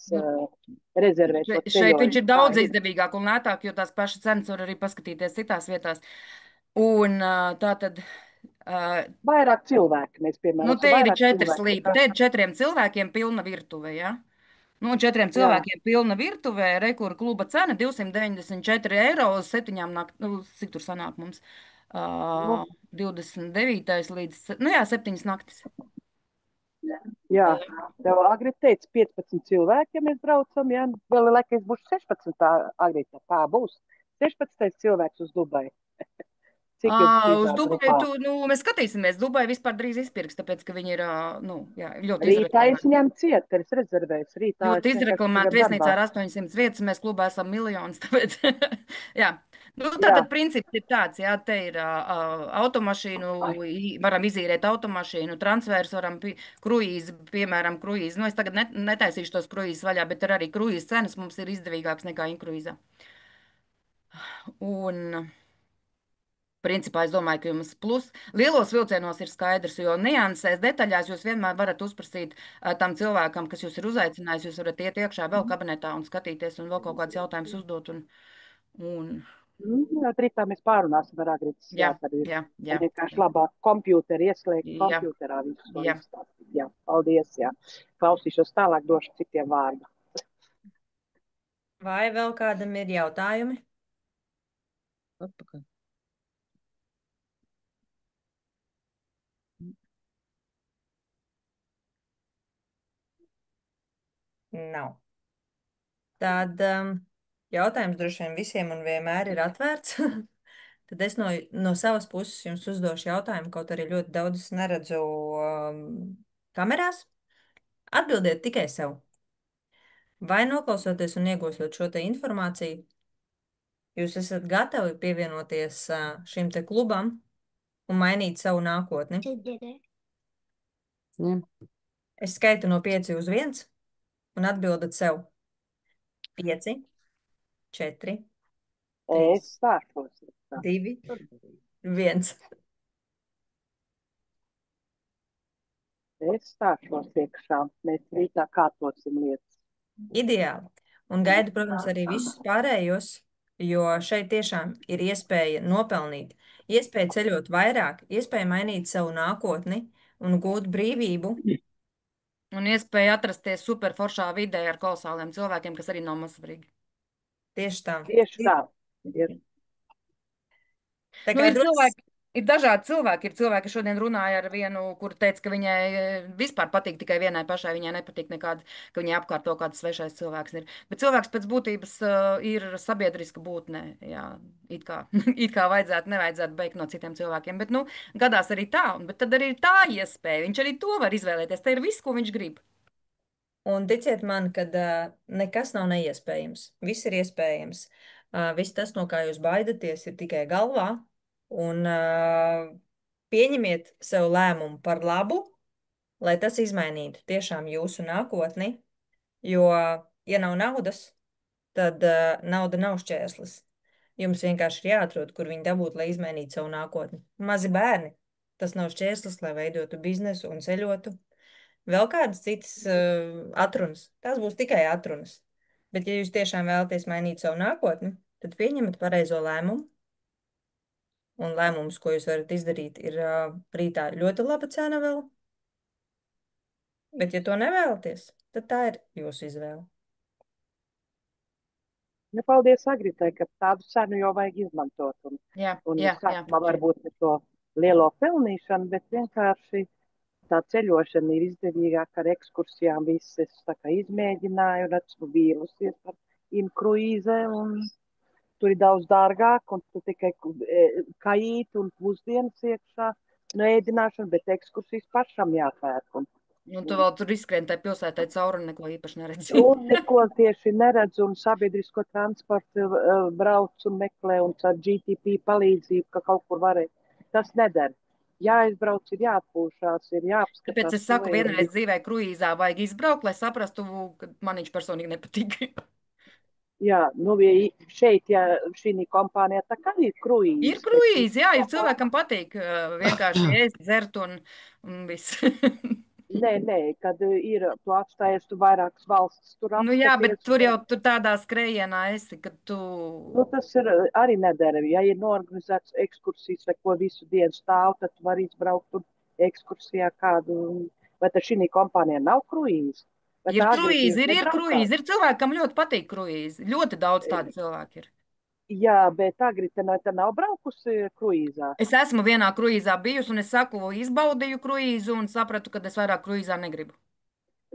rezervēt šo ceļojumu? Šeit viņš ir daudz izdevīgāk un lētāk, jo tās pašas cenas var arī paskatīties citās vietās. Un tā tad... Vairāk cilvēki, mēs piemēram. Te ir 4 slīpi, te ir 4 cilvēkiem pilna virtuve, ja? 4 cilvēkiem pilna virtuvē, Rekur kluba cena 294 eiro uz 7 naktīs. Cik tur sanāk mums? 29. līdz 7 naktis. Jā, tev agri teica 15 cilvēki, ja mēs braucam, ja vēl laikais būs 16, agri tā būs. 16 cilvēks uz Dubai. Uz Dubaju, mēs skatīsimies. Dubai vispār drīz izpirks, tāpēc, ka viņi ir, ļoti izreklamēti. Rītā es ņemu ciet, es rezervēju. Ļoti izreklamēti, viesnīcā ir 800 vietas, mēs klubā esam miljonus, tāpēc, jā. Tātad princips ir tāds, jā, te ir automašīnu, varam izīrēt automašīnu, transfers varam, kruīzi, piemēram, kruīzi. Es tagad netaisīšu tos kruīzes vaļā, bet arī kruīzes cenas mums ir izdevīgāks nekā inkruīzā. Un... Principā es domāju, ka jums lielos vilcienos ir skaidrs, jo niansēs, detaļās jūs vienmēr varat uzprasīt tam cilvēkam, kas jūs ir uzaicinājis. Jūs varat iet iekšā vēl kabinetā un skatīties un vēl kaut kādus jautājumus uzdot. Rītā mēs pārunāsim ar Agrītas. Jā. Vienkārši labāk kompjūteri ieslēgt kompjūterā visu. Jā, paldies, jā. Klausīšos tālāk, došu citiem vārdu. Vai vēl kādam ir jautājumi? Atpakaļ. Nav. Tad jautājums droši vien visiem un vienmēr ir atvērts. Tad es no savas puses jums uzdošu jautājumu, kaut arī ļoti daudz neredzu kamerās. Atbildiet tikai sev. Vai noklausoties un iegūstot šo te informāciju, jūs esat gatavi pievienoties šim te klubam un mainīt savu nākotni? Es skaitu no 5 uz 1. Un atbildat sev 5, 4, 3, 2, 1. Es stāšos iekšā. Mēs rītā kārtosim lietas. Ideāli. Un gaidu, protams, arī visus pārējos, jo šeit tiešām ir iespēja nopelnīt, iespēja ceļot vairāk, iespēja mainīt savu nākotni un gūt brīvību. Un iespēja atrasties superforšā vidē ar kolosāliem cilvēkiem, kas arī nav mazsvarīgi. Tieši tā. Tieši tā. Ir dažādi cilvēki. Ir cilvēki, kas šodien runāja ar vienu, kur teica, ka viņai vispār patīk tikai vienai pašai. Viņai nepatīk nekāda, ka viņai apkārt to kāds svešais cilvēks ir. Bet cilvēks pēc būtības ir sabiedriska būtne. Jā, it kā nevajadzētu beigt no citiem cilvēkiem. Bet, gadās arī tā. Bet tad arī ir tā iespēja. Viņš arī to var izvēlēties. Tā ir viss, ko viņš grib. Un ticiet man, kad nekas nav neiespējams. Viss ir iespējams. Viss tas, no kā jūs baidaties, ir tikai galvā. Un pieņemiet sev lēmumu par labu, lai tas izmainītu tiešām jūsu nākotni. Jo, ja nav naudas, tad nauda nav šķērslis. Jums vienkārši ir jāatrod, kur viņi dabūt, lai izmainītu savu nākotni. Mazi bērni, tas nav šķērslis, lai veidotu biznesu un ceļotu. Vēl kādas citas atrunas. Tās būs tikai atrunas. Bet, ja jūs tiešām vēlaties mainīt savu nākotni, tad pieņemat pareizo lēmumu. Un lēmums, ko jūs varat izdarīt, ir rītā ļoti laba cena vēl. Bet, ja to nevēlaties, tad tā ir jūsu izvēle. Paldies, Agritai, ka tādu cenu jau vajag izmantot. Sākumā varbūt ne to lielo pelnīšanu, bet vienkārši tā ceļošana ir izdevīgāka ar ekskursijām. Visas tā kā izmēģināju un esmu vīlusies par inkruīzē un tur ir daudz dārgāk, un tu tikai kājīt un pusdienas iekšā, no ēdināšana, bet ekskursijas pašam jāpērk. Un tu vēl tur izskrien tai pilsētai cauri un neko īpaši neredzi. Un neko tieši neredz, un sabiedrisko transportu brauc un meklē, un ar GTP palīdzību, ka kaut kur varēja. Tas nedara. Jāizbrauc, ir jāatpūšās, ir jāapskatās. Tāpēc es saku, vienreiz dzīvē kruīzā vajag izbraukt, lai saprastu, ka man viņš personīgi nepatīk. Jā, nu, šeit, ja šī kompānijā tā kā ir kruīze. Ir kruīze, jā, ir cilvēkam patīk vienkārši ēst, dzert un viss. Nē, kad ir, tu atstājies, tu vairākas valstis tur apskaties. Nu jā, bet tur jau tur tādā skrejienā esi, ka tu... Nu, tas ir arī nedara. Ja ir norganizēts ekskursijas, vai ko visu dienu stāv, tad tu vari izbraukt tur ekskursijā kādu. Vai tad šī kompānijā nav kruīze? Ir kruīze, ir kruīze. Ir cilvēki, kam ļoti patīk kruīze. Ļoti daudz tādu cilvēku ir. Jā, bet Agrita nav braukusi kruīzā. Es esmu vienā kruīzā bijusi, un es saku, izbaudīju kruīzu un sapratu, ka es vairāk kruīzā negribu.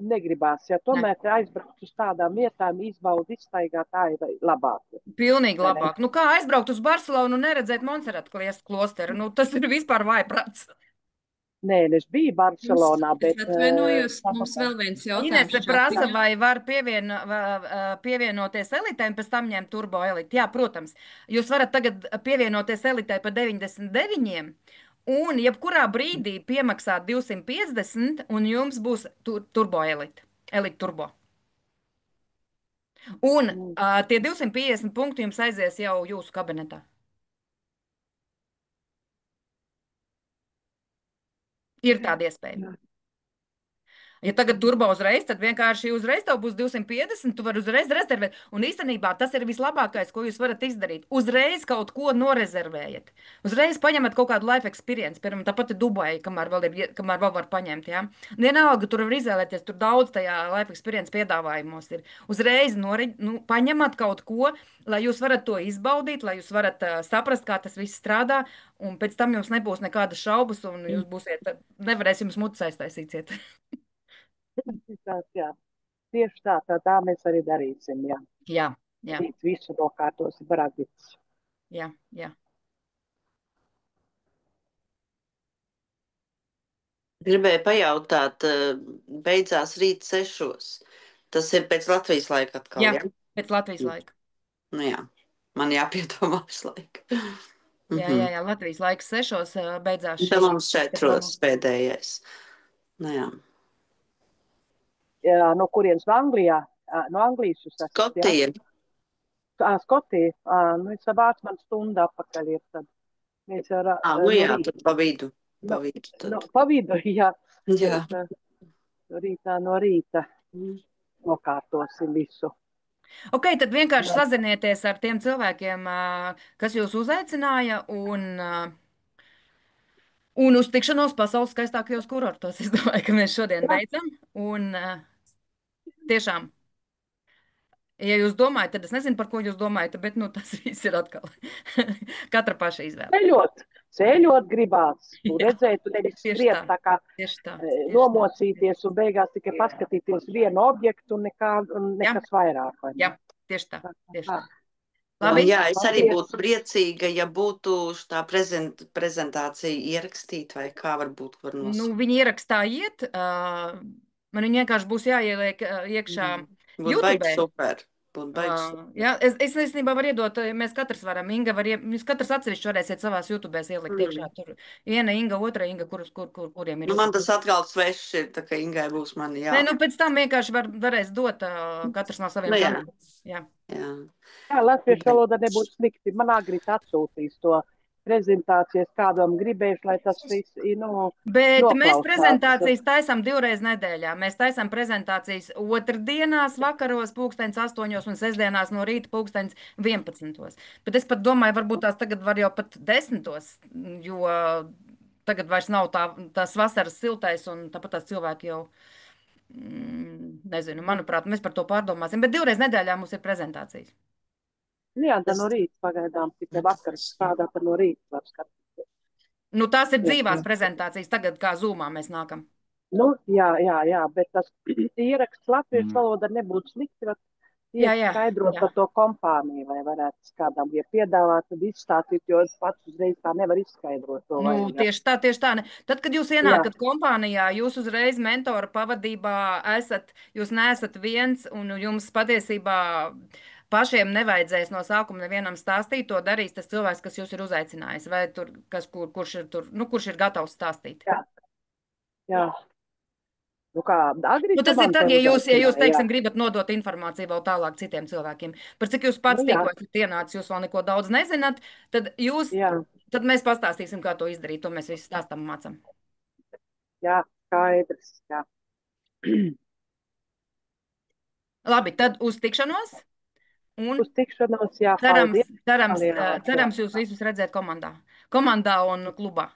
Negribās, ja tomēr aizbraukt uz tādām vietām, izbaudi, izstaigāt, tā ir labāk. Pilnīgi labāk. Nu kā aizbraukt uz Barcelonu un neredzēt Montserrat klosteru? Nu tas ir vispār vājprāts. Nē, es biju Barcelonā, bet... Atvainojos, mums vēl viens jautājums. Inese prasa, vai var pievienoties elitēm, pēc tam ņemt turbo eliti. Jā, protams. Jūs varat tagad pievienoties elitē pa 99, un jebkurā brīdī piemaksāt 250, un jums būs turbo elite. Elite turbo. Un tie 250 punkti jums aizies jau jūsu kabinetā. Ir tāda iespēja. Ja tagad turbo uzreiz, tad vienkārši uzreiz tev būs 250, tu vari uzreiz rezervēt. Un īstenībā tas ir vislabākais, ko jūs varat izdarīt. Uzreiz kaut ko norezervējat. Uzreiz paņemat kaut kādu life experience, piemēram, tāpat Dubai, kamēr vēl var paņemt, jā. Vienalga, tur var izvēlēties, tur daudz tajā life experience piedāvājumos ir. Uzreiz paņemat kaut ko, lai jūs varat to izbaudīt, lai jūs varat saprast, kā tas viss strādā, un pēc tam jums nebūs nekādas šaubas, un jūs būsiet, nevarēs jums mutes aiztaisīt. Jā. Tieši tā mēs arī darīsim. Jā. Visu nokārtosim par Agritas. Jā. Gribēju pajautāt, beidzās rīt 6. Tas ir pēc Latvijas laika atkal, jā? Jā, pēc Latvijas laika. Nu jā, man jāpiedomā visu laiku. Jā, Latvijas laiks 6 beidzās. Tā mums 4 pēdējais. Nu jā. No kurienes? No Anglijā? No Anglijas jūs esat? Skotija. Skotija. Nu, es vāc man stundu apakaļ ir tad. Mēs ar... jā, tad pa vidu. Pa vidu, jā. Jā. No rīta nokārtosim visu. Ok, tad vienkārši sazinieties ar tiem cilvēkiem, kas jūs uzaicināja, un uz tikšanos pasaules skaistākajos kurortos. Es domāju, ka mēs šodien beidzam. Un tiešām, ja jūs domājat, tad es nezinu, par ko jūs domājat, bet tas viss ir atkal katra paša izvēle. Ceļot gribās, redzēt, un nevis skriet tā kā nomocīties un beigās tikai paskatīties vienu objektu un nekas vairāk. Jā, tieši tā. Labi. Jā, es arī būtu priecīga, ja būtu tā prezentācija ierakstīta, vai kā varbūt var nosaukt. Nu, viņi ierakstā iet, man viņi vienkārši būs jāieliek iekšā YouTube. Super. Jā, es īstenībā varu iedot, mēs katrs varam, Inga jūs katrs atsevišķi varēsiet savās YouTubēs ielikt iekšā. Tur viena Inga, otra Inga, kuriem ir. Nu, man tas atkal svešs ir, tā ka Ingai būs mani jā. Nē, pēc tam vienkārši varēs dot katrs no saviem kanāliem. Jā. Latviešu valoda nebūtu slikti. Man Agrita atsūtīs to prezentācijas, kādam gribējuši, lai tas viss ir, Bet mēs prezentācijas taisām 2 reizes nedēļā. Mēs taisām prezentācijas otrdienās vakaros 8:00 un sestdienās no rīta 11:00. Bet es pat domāju, varbūt tās tagad var jau pat 10:00, jo tagad vairs nav tās vasaras siltais un tāpat tās cilvēki jau, nezinu, manuprāt, mēs par to pārdomāsim. Bet 2 reizes nedēļā mums ir prezentācijas. Jā, tā no rīta pagaidām, tikai vakaras strādā, tad no rīta var skatīties. Tās ir dzīvās prezentācijas, tagad kā Zoomā mēs nākam. Jā, bet tas ieraksts latviešu valoda nebūtu slikti, Skaidrot par to kompāniju, lai varētu kādam, ja piedāvāt, tad izstāstīt, jo es pats uzreiz tā nevar izskaidrot to. Nu, tieši tā. Tad, kad jūs ienākat kompānijā, jūs uzreiz mentora pavadībā jūs neesat viens, un jums patiesībā pašiem nevajadzēs no sākuma nevienam stāstīt, to darīs tas cilvēks, kas jūs ir uzaicinājis, vai kurš ir gatavs stāstīt. Jā. Nu kā, tas ir tad, ja jūs teiksim, gribat nodot informāciju vēl tālāk citiem cilvēkiem. Par cik jūs pats tikko esat ienācis, jūs vēl neko daudz nezināt, tad mēs pastāstīsim, kā to izdarīt. To mēs visi stāstam un mācam. Jā, skaidrs. Jā. Labi, tad uz tikšanos. Uz tikšanos, jā. Cerams jūs visus redzēt komandā un klubā.